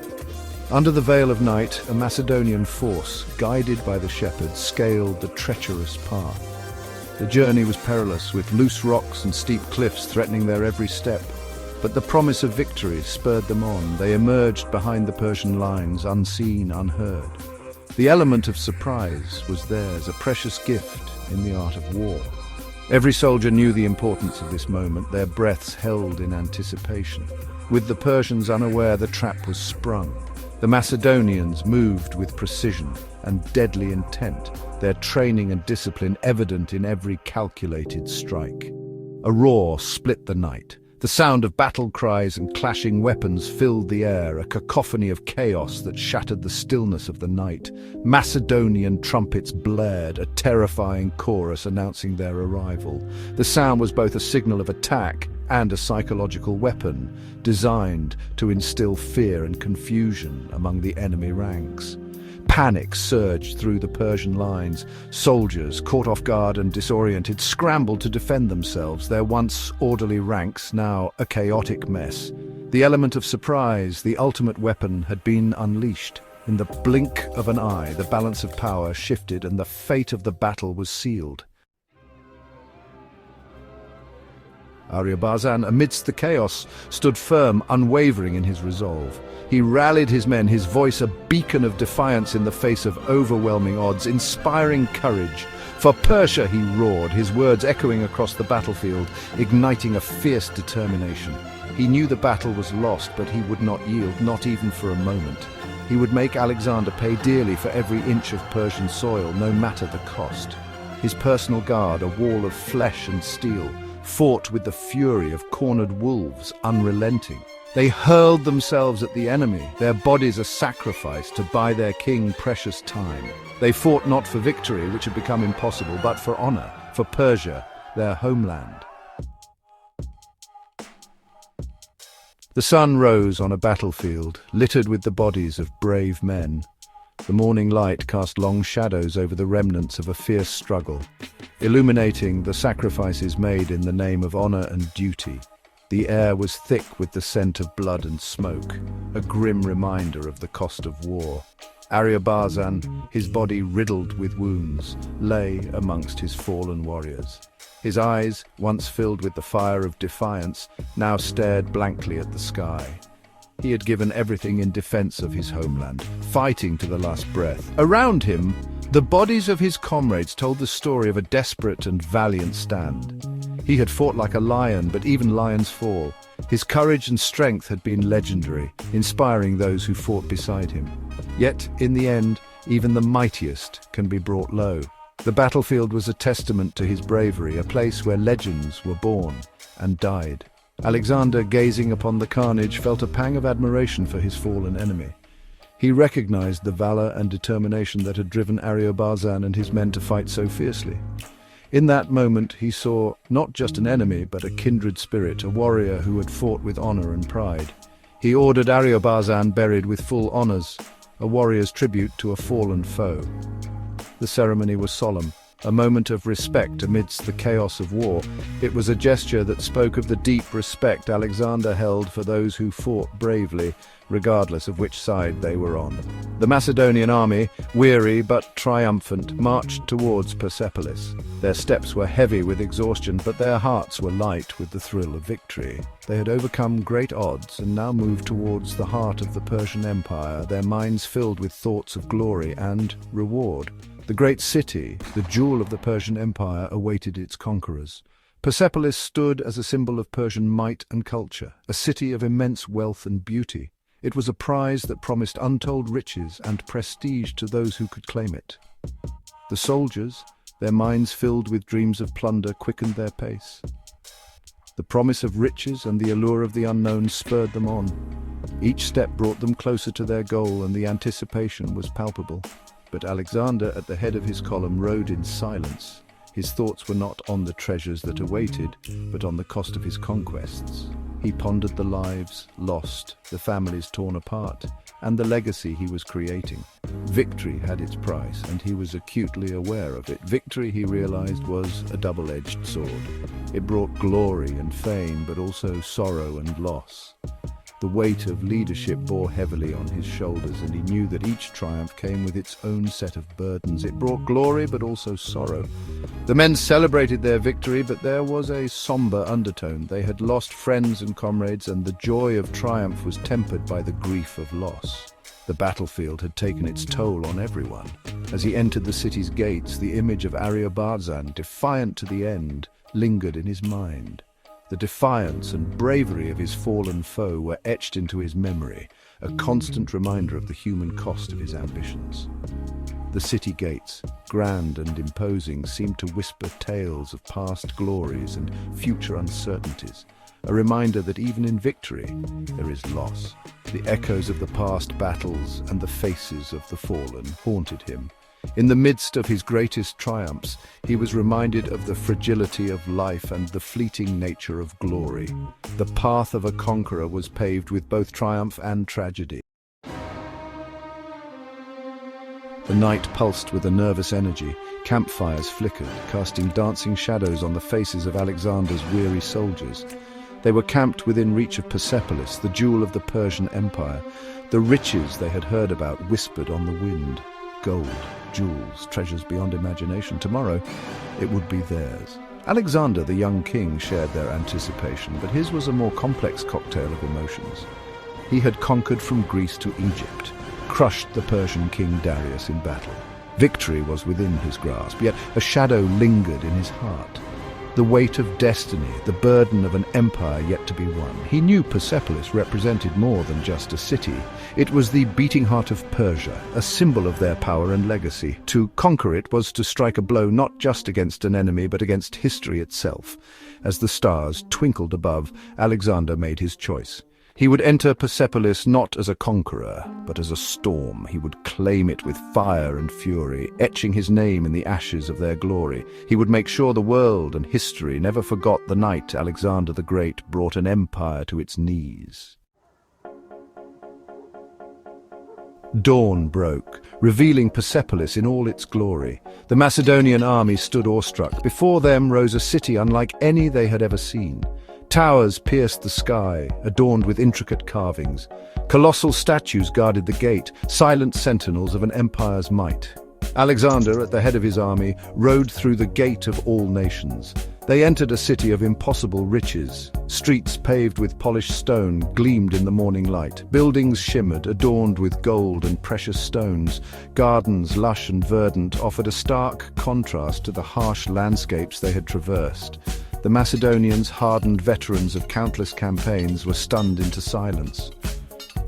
Under the veil of night, a Macedonian force, guided by the shepherds, scaled the treacherous path. The journey was perilous, with loose rocks and steep cliffs threatening their every step. But the promise of victory spurred them on. They emerged behind the Persian lines, unseen, unheard. The element of surprise was theirs, a precious gift in the art of war. Every soldier knew the importance of this moment, their breaths held in anticipation. With the Persians unaware, the trap was sprung. The Macedonians moved with precision and deadly intent, their training and discipline evident in every calculated strike. A roar split the night. The sound of battle cries and clashing weapons filled the air, a cacophony of chaos that shattered the stillness of the night. Macedonian trumpets blared, a terrifying chorus announcing their arrival. The sound was both a signal of attack and a psychological weapon, designed to instill fear and confusion among the enemy ranks. Panic surged through the Persian lines. Soldiers, caught off guard and disoriented, scrambled to defend themselves, their once orderly ranks now a chaotic mess. The element of surprise, the ultimate weapon, had been unleashed. In the blink of an eye, the balance of power shifted and the fate of the battle was sealed. Ariobarzan, amidst the chaos, stood firm, unwavering in his resolve. He rallied his men, his voice a beacon of defiance in the face of overwhelming odds, inspiring courage. For Persia, he roared, his words echoing across the battlefield, igniting a fierce determination. He knew the battle was lost, but he would not yield, not even for a moment. He would make Alexander pay dearly for every inch of Persian soil, no matter the cost. His personal guard, a wall of flesh and steel, fought with the fury of cornered wolves, unrelenting. They hurled themselves at the enemy, their bodies a sacrifice to buy their king precious time. They fought not for victory, which had become impossible, but for honor, for Persia, their homeland. The sun rose on a battlefield, littered with the bodies of brave men. The morning light cast long shadows over the remnants of a fierce struggle, illuminating the sacrifices made in the name of honor and duty. The air was thick with the scent of blood and smoke, a grim reminder of the cost of war. Ariobarzan, his body riddled with wounds, lay amongst his fallen warriors. His eyes, once filled with the fire of defiance, now stared blankly at the sky. He had given everything in defense of his homeland, fighting to the last breath. Around him, the bodies of his comrades told the story of a desperate and valiant stand. He had fought like a lion, but even lions fall. His courage and strength had been legendary, inspiring those who fought beside him. Yet, in the end, even the mightiest can be brought low. The battlefield was a testament to his bravery, a place where legends were born and died. Alexander, gazing upon the carnage, felt a pang of admiration for his fallen enemy. He recognized the valor and determination that had driven Ariobarzan and his men to fight so fiercely. In that moment, he saw not just an enemy, but a kindred spirit, a warrior who had fought with honor and pride. He ordered Ariobarzan buried with full honors, a warrior's tribute to a fallen foe. The ceremony was solemn, a moment of respect amidst the chaos of war. It was a gesture that spoke of the deep respect Alexander held for those who fought bravely, regardless of which side they were on. The Macedonian army, weary but triumphant, marched towards Persepolis. Their steps were heavy with exhaustion, but their hearts were light with the thrill of victory. They had overcome great odds and now moved towards the heart of the Persian Empire, their minds filled with thoughts of glory and reward. The great city, the jewel of the Persian Empire, awaited its conquerors. Persepolis stood as a symbol of Persian might and culture, a city of immense wealth and beauty. It was a prize that promised untold riches and prestige to those who could claim it. The soldiers, their minds filled with dreams of plunder, quickened their pace. The promise of riches and the allure of the unknown spurred them on. Each step brought them closer to their goal, and the anticipation was palpable. But Alexander, at the head of his column, rode in silence. His thoughts were not on the treasures that awaited, but on the cost of his conquests. He pondered the lives lost, the families torn apart, and the legacy he was creating. Victory had its price, and he was acutely aware of it. Victory, he realized, was a double-edged sword. It brought glory and fame, but also sorrow and loss. The weight of leadership bore heavily on his shoulders, and he knew that each triumph came with its own set of burdens. It brought glory, but also sorrow. The men celebrated their victory, but there was a somber undertone. They had lost friends and comrades, and the joy of triumph was tempered by the grief of loss. The battlefield had taken its toll on everyone. As he entered the city's gates, the image of Ariobarzan, defiant to the end, lingered in his mind. The defiance and bravery of his fallen foe were etched into his memory, a constant reminder of the human cost of his ambitions. The city gates, grand and imposing, seemed to whisper tales of past glories and future uncertainties. a reminder that even in victory, there is loss. The echoes of the past battles and the faces of the fallen haunted him. In the midst of his greatest triumphs, he was reminded of the fragility of life and the fleeting nature of glory. The path of a conqueror was paved with both triumph and tragedy. The night pulsed with a nervous energy. Campfires flickered, casting dancing shadows on the faces of Alexander's weary soldiers. They were camped within reach of Persepolis, the jewel of the Persian Empire. The riches they had heard about whispered on the wind. Gold, jewels, treasures beyond imagination. Tomorrow, it would be theirs. Alexander, the young king, shared their anticipation, but his was a more complex cocktail of emotions. He had conquered from Greece to Egypt, crushed the Persian king Darius in battle. Victory was within his grasp, yet a shadow lingered in his heart. The weight of destiny, the burden of an empire yet to be won. He knew Persepolis represented more than just a city. It was the beating heart of Persia, a symbol of their power and legacy. To conquer it was to strike a blow not just against an enemy, but against history itself. As the stars twinkled above, Alexander made his choice. He would enter Persepolis not as a conqueror, but as a storm. He would claim it with fire and fury, etching his name in the ashes of their glory. He would make sure the world and history never forgot the night Alexander the Great brought an empire to its knees. Dawn broke, revealing Persepolis in all its glory. The Macedonian army stood awestruck. Before them rose a city unlike any they had ever seen. Towers pierced the sky, adorned with intricate carvings. Colossal statues guarded the gate, silent sentinels of an empire's might. Alexander, at the head of his army, rode through the gate of all nations. They entered a city of impossible riches. Streets paved with polished stone gleamed in the morning light. Buildings shimmered, adorned with gold and precious stones. Gardens, lush and verdant, offered a stark contrast to the harsh landscapes they had traversed. The Macedonians, hardened veterans of countless campaigns, were stunned into silence.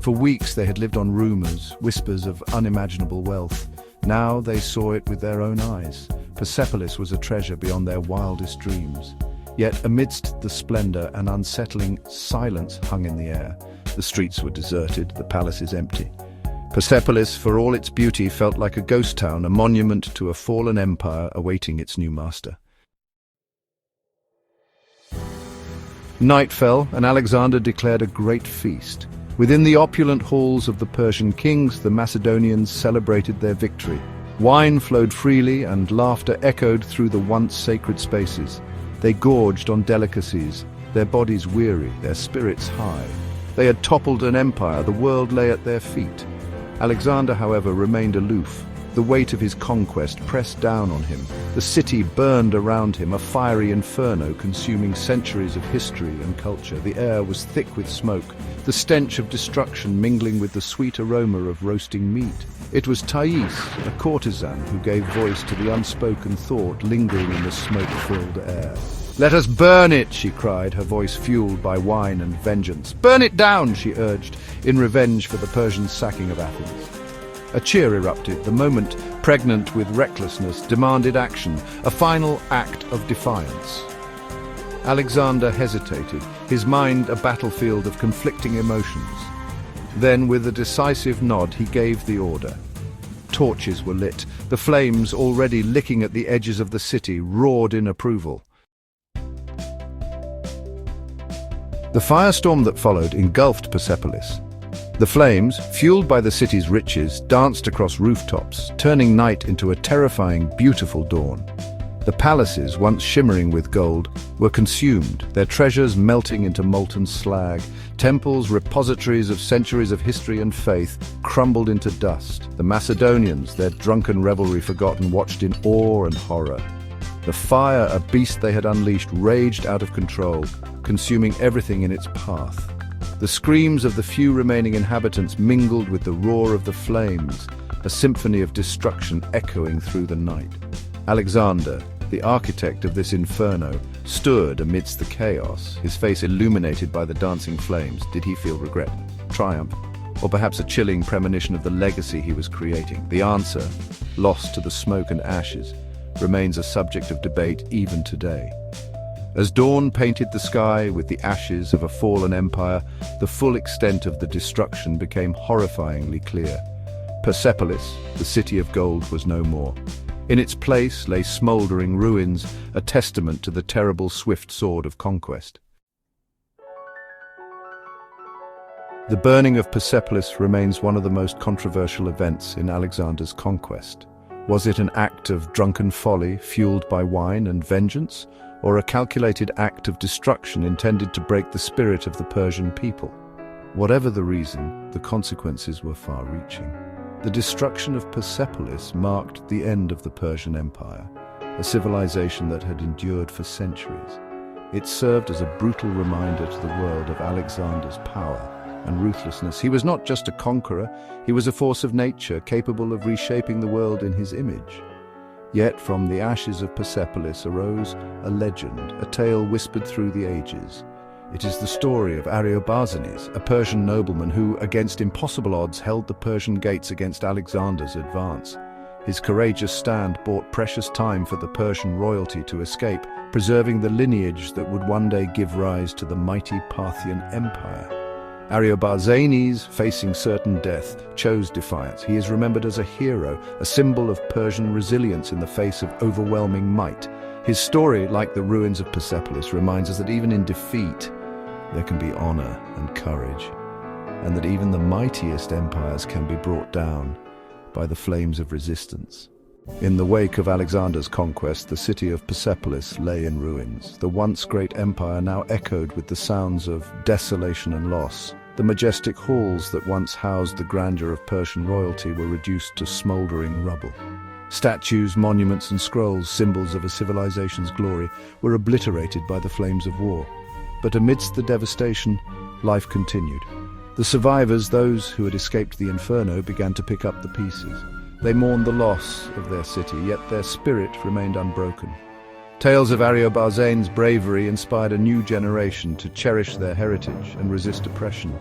For weeks they had lived on rumors, whispers of unimaginable wealth. Now they saw it with their own eyes. Persepolis was a treasure beyond their wildest dreams. Yet amidst the splendor, an unsettling silence hung in the air. The streets were deserted, the palaces empty. Persepolis, for all its beauty, felt like a ghost town, a monument to a fallen empire awaiting its new master. Night fell, and Alexander declared a great feast. Within the opulent halls of the Persian kings, the Macedonians celebrated their victory. Wine flowed freely, and laughter echoed through the once sacred spaces. They gorged on delicacies, their bodies weary, their spirits high. They had toppled an empire, the world lay at their feet. Alexander, however, remained aloof. The weight of his conquest pressed down on him. The city burned around him, a fiery inferno consuming centuries of history and culture. The air was thick with smoke, the stench of destruction mingling with the sweet aroma of roasting meat. It was Thais, a courtesan, who gave voice to the unspoken thought lingering in the smoke-filled air. "Let us burn it," she cried, her voice fueled by wine and vengeance. "Burn it down," she urged, in revenge for the Persian sacking of Athens. A cheer erupted. The moment, pregnant with recklessness, demanded action, a final act of defiance. Alexander hesitated, his mind a battlefield of conflicting emotions. Then, with a decisive nod, he gave the order. Torches were lit. The flames, already licking at the edges of the city, roared in approval. The firestorm that followed engulfed Persepolis. The flames, fueled by the city's riches, danced across rooftops, turning night into a terrifying, beautiful dawn. The palaces, once shimmering with gold, were consumed, their treasures melting into molten slag. Temples, repositories of centuries of history and faith, crumbled into dust. The Macedonians, their drunken revelry forgotten, watched in awe and horror. The fire, a beast they had unleashed, raged out of control, consuming everything in its path. The screams of the few remaining inhabitants mingled with the roar of the flames, a symphony of destruction echoing through the night. Alexander, the architect of this inferno, stood amidst the chaos, his face illuminated by the dancing flames. Did he feel regret, triumph, or perhaps a chilling premonition of the legacy he was creating? The answer, lost to the smoke and ashes, remains a subject of debate even today. As dawn painted the sky with the ashes of a fallen empire, the full extent of the destruction became horrifyingly clear. Persepolis, the city of gold, was no more. In its place lay smouldering ruins, a testament to the terrible swift sword of conquest. The burning of Persepolis remains one of the most controversial events in Alexander's conquest. Was it an act of drunken folly fueled by wine and vengeance, or a calculated act of destruction intended to break the spirit of the Persian people? Whatever the reason, the consequences were far-reaching. The destruction of Persepolis marked the end of the Persian Empire, a civilization that had endured for centuries. It served as a brutal reminder to the world of Alexander's power and ruthlessness. He was not just a conqueror, he was a force of nature capable of reshaping the world in his image. Yet from the ashes of Persepolis arose a legend, a tale whispered through the ages. It is the story of Ariobarzan, a Persian nobleman who, against impossible odds, held the Persian gates against Alexander's advance. His courageous stand bought precious time for the Persian royalty to escape, preserving the lineage that would one day give rise to the mighty Parthian Empire. Ariobarzan, facing certain death, chose defiance. He is remembered as a hero, a symbol of Persian resilience in the face of overwhelming might. His story, like the ruins of Persepolis, reminds us that even in defeat, there can be honor and courage, and that even the mightiest empires can be brought down by the flames of resistance. In the wake of Alexander's conquest, the city of Persepolis lay in ruins. The once great empire now echoed with the sounds of desolation and loss. The majestic halls that once housed the grandeur of Persian royalty were reduced to smoldering rubble. Statues, monuments, and scrolls, symbols of a civilization's glory, were obliterated by the flames of war. But amidst the devastation, life continued. The survivors, those who had escaped the inferno, began to pick up the pieces. They mourned the loss of their city, yet their spirit remained unbroken. Tales of Ariobarzan's bravery inspired a new generation to cherish their heritage and resist oppression.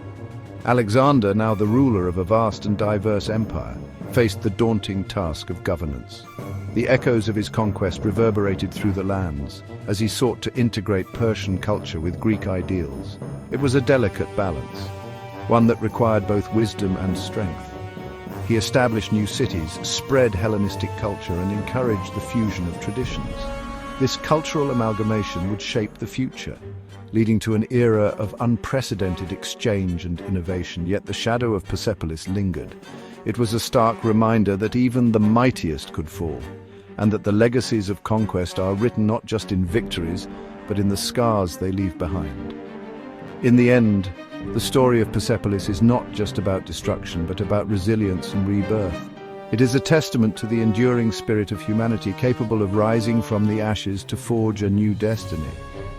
Alexander, now the ruler of a vast and diverse empire, faced the daunting task of governance. The echoes of his conquest reverberated through the lands as he sought to integrate Persian culture with Greek ideals. It was a delicate balance, one that required both wisdom and strength. He established new cities, spread Hellenistic culture, and encouraged the fusion of traditions. This cultural amalgamation would shape the future, leading to an era of unprecedented exchange and innovation, yet the shadow of Persepolis lingered. It was a stark reminder that even the mightiest could fall, and that the legacies of conquest are written not just in victories, but in the scars they leave behind. In the end, the story of Persepolis is not just about destruction, but about resilience and rebirth. It is a testament to the enduring spirit of humanity, capable of rising from the ashes to forge a new destiny.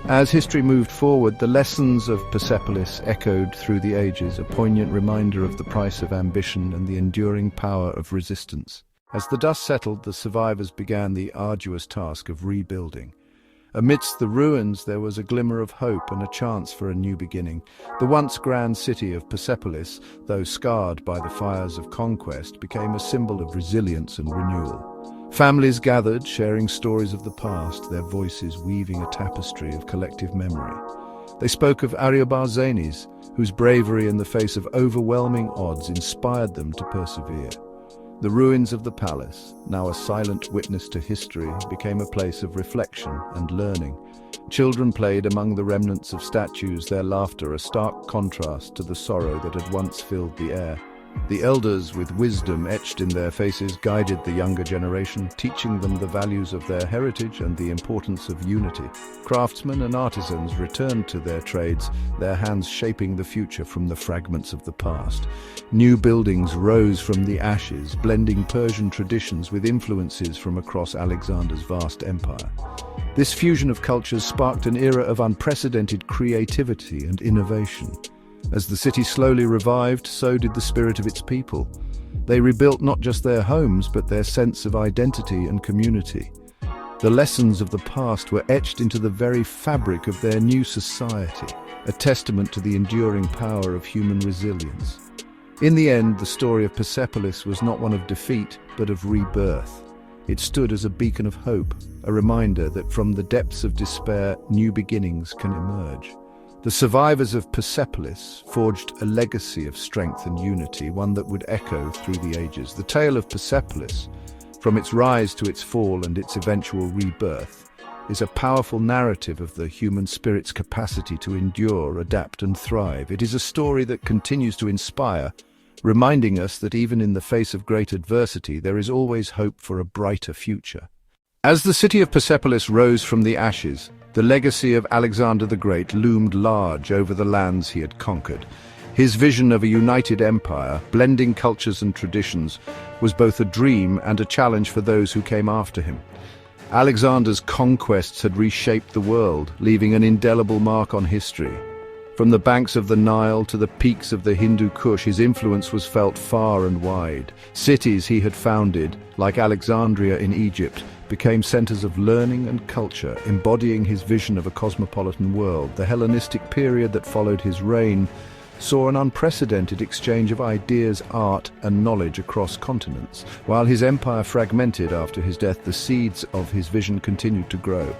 As history moved forward, the lessons of Persepolis echoed through the ages, a poignant reminder of the price of ambition and the enduring power of resistance. As the dust settled, the survivors began the arduous task of rebuilding. Amidst the ruins there was a glimmer of hope and a chance for a new beginning. The once grand city of Persepolis, though scarred by the fires of conquest, became a symbol of resilience and renewal. Families gathered, sharing stories of the past, their voices weaving a tapestry of collective memory. They spoke of Ariobarzan, whose bravery in the face of overwhelming odds inspired them to persevere. The ruins of the palace, now a silent witness to history, became a place of reflection and learning. Children played among the remnants of statues, their laughter a stark contrast to the sorrow that had once filled the air. The elders, with wisdom etched in their faces, guided the younger generation, teaching them the values of their heritage and the importance of unity. Craftsmen and artisans returned to their trades, their hands shaping the future from the fragments of the past. New buildings rose from the ashes, blending Persian traditions with influences from across Alexander's vast empire. This fusion of cultures sparked an era of unprecedented creativity and innovation. As the city slowly revived, so did the spirit of its people. They rebuilt not just their homes, but their sense of identity and community. The lessons of the past were etched into the very fabric of their new society, a testament to the enduring power of human resilience. In the end, the story of Persepolis was not one of defeat, but of rebirth. It stood as a beacon of hope, a reminder that from the depths of despair, new beginnings can emerge. The survivors of Persepolis forged a legacy of strength and unity, one that would echo through the ages. The tale of Persepolis, from its rise to its fall and its eventual rebirth, is a powerful narrative of the human spirit's capacity to endure, adapt, and thrive. It is a story that continues to inspire, reminding us that even in the face of great adversity, there is always hope for a brighter future. As the city of Persepolis rose from the ashes, the legacy of Alexander the Great loomed large over the lands he had conquered. His vision of a united empire, blending cultures and traditions, was both a dream and a challenge for those who came after him. Alexander's conquests had reshaped the world, leaving an indelible mark on history. From the banks of the Nile to the peaks of the Hindu Kush, his influence was felt far and wide. Cities he had founded, like Alexandria in Egypt, became centers of learning and culture, embodying his vision of a cosmopolitan world. The Hellenistic period that followed his reign saw an unprecedented exchange of ideas, art, and knowledge across continents. While his empire fragmented after his death, the seeds of his vision continued to grow.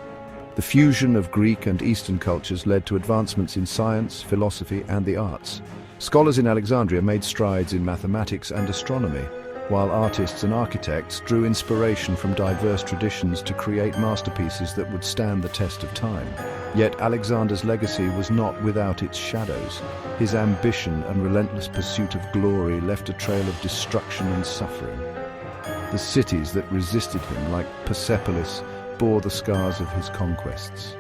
The fusion of Greek and Eastern cultures led to advancements in science, philosophy, and the arts. Scholars in Alexandria made strides in mathematics and astronomy, while artists and architects drew inspiration from diverse traditions to create masterpieces that would stand the test of time. Yet Alexander's legacy was not without its shadows. His ambition and relentless pursuit of glory left a trail of destruction and suffering. The cities that resisted him, like Persepolis, bore the scars of his conquests.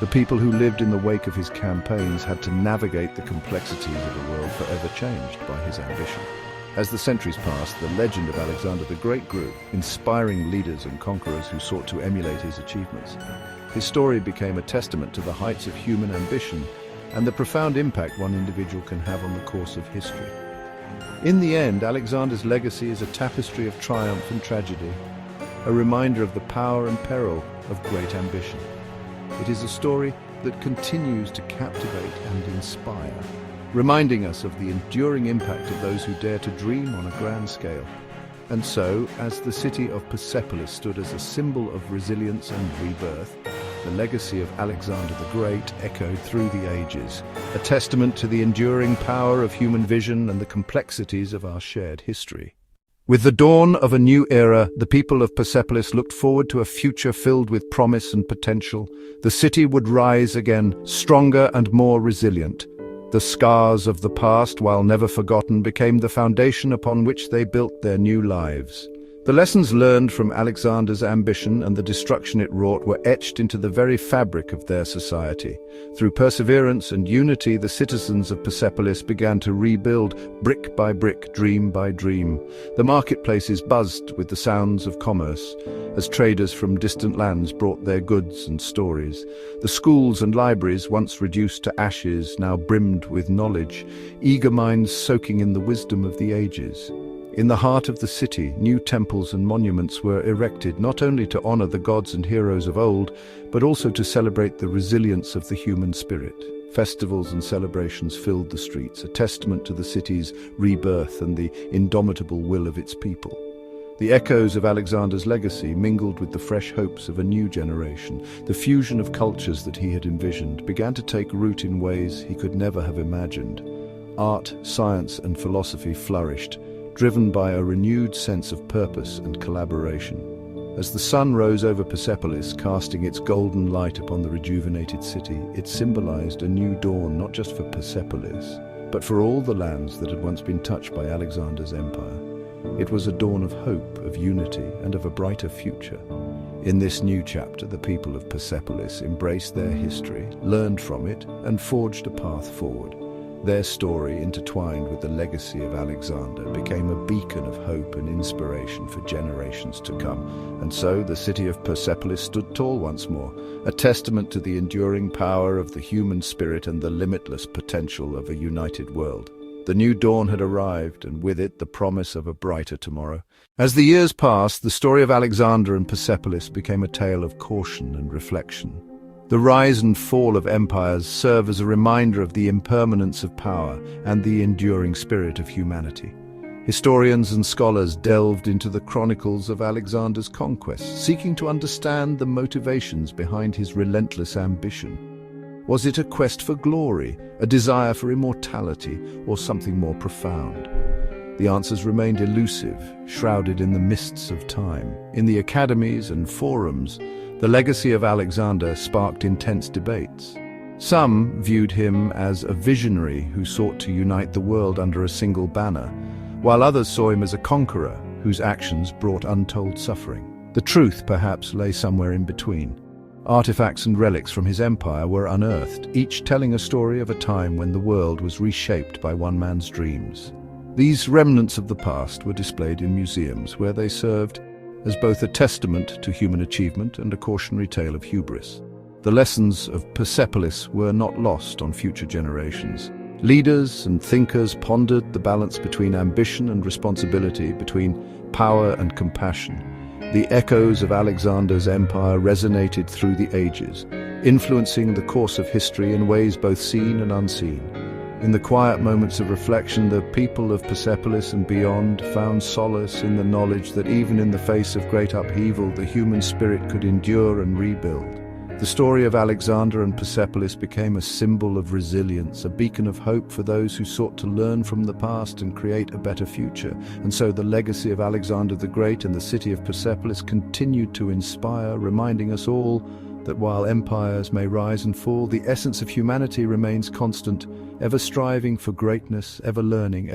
The people who lived in the wake of his campaigns had to navigate the complexities of a world forever changed by his ambition. As the centuries passed, the legend of Alexander the Great grew, inspiring leaders and conquerors who sought to emulate his achievements. His story became a testament to the heights of human ambition and the profound impact one individual can have on the course of history. In the end, Alexander's legacy is a tapestry of triumph and tragedy, a reminder of the power and peril of great ambition. It is a story that continues to captivate and inspire, reminding us of the enduring impact of those who dare to dream on a grand scale. And so, as the city of Persepolis stood as a symbol of resilience and rebirth, the legacy of Alexander the Great echoed through the ages, a testament to the enduring power of human vision and the complexities of our shared history. With the dawn of a new era, the people of Persepolis looked forward to a future filled with promise and potential. The city would rise again, stronger and more resilient. The scars of the past, while never forgotten, became the foundation upon which they built their new lives. The lessons learned from Alexander's ambition and the destruction it wrought were etched into the very fabric of their society. Through perseverance and unity, the citizens of Persepolis began to rebuild brick by brick, dream by dream. The marketplaces buzzed with the sounds of commerce, as traders from distant lands brought their goods and stories. The schools and libraries, once reduced to ashes, now brimmed with knowledge, eager minds soaking in the wisdom of the ages. In the heart of the city, new temples and monuments were erected not only to honor the gods and heroes of old, but also to celebrate the resilience of the human spirit. Festivals and celebrations filled the streets, a testament to the city's rebirth and the indomitable will of its people. The echoes of Alexander's legacy mingled with the fresh hopes of a new generation. The fusion of cultures that he had envisioned began to take root in ways he could never have imagined. Art, science, and philosophy flourished, driven by a renewed sense of purpose and collaboration. As the sun rose over Persepolis, casting its golden light upon the rejuvenated city, it symbolized a new dawn not just for Persepolis, but for all the lands that had once been touched by Alexander's empire. It was a dawn of hope, of unity, and of a brighter future. In this new chapter, the people of Persepolis embraced their history, learned from it, and forged a path forward. Their story, intertwined with the legacy of Alexander, became a beacon of hope and inspiration for generations to come. And so the city of Persepolis stood tall once more, a testament to the enduring power of the human spirit and the limitless potential of a united world. The new dawn had arrived, and with it the promise of a brighter tomorrow. As the years passed, the story of Alexander and Persepolis became a tale of caution and reflection. The rise and fall of empires serve as a reminder of the impermanence of power and the enduring spirit of humanity. Historians and scholars delved into the chronicles of Alexander's conquests, seeking to understand the motivations behind his relentless ambition. Was it a quest for glory, a desire for immortality, or something more profound? The answers remained elusive, shrouded in the mists of time. In the academies and forums, the legacy of Alexander sparked intense debates. Some viewed him as a visionary who sought to unite the world under a single banner, while others saw him as a conqueror whose actions brought untold suffering. The truth, perhaps, lay somewhere in between. Artifacts and relics from his empire were unearthed, each telling a story of a time when the world was reshaped by one man's dreams. These remnants of the past were displayed in museums, where they served as both a testament to human achievement and a cautionary tale of hubris. The lessons of Persepolis were not lost on future generations. Leaders and thinkers pondered the balance between ambition and responsibility, between power and compassion. The echoes of Alexander's empire resonated through the ages, influencing the course of history in ways both seen and unseen. In the quiet moments of reflection, the people of Persepolis and beyond found solace in the knowledge that even in the face of great upheaval, the human spirit could endure and rebuild. The story of Alexander and Persepolis became a symbol of resilience, a beacon of hope for those who sought to learn from the past and create a better future. And so the legacy of Alexander the Great and the city of Persepolis continued to inspire, reminding us all that while empires may rise and fall, the essence of humanity remains constant, ever striving for greatness, ever learning, ever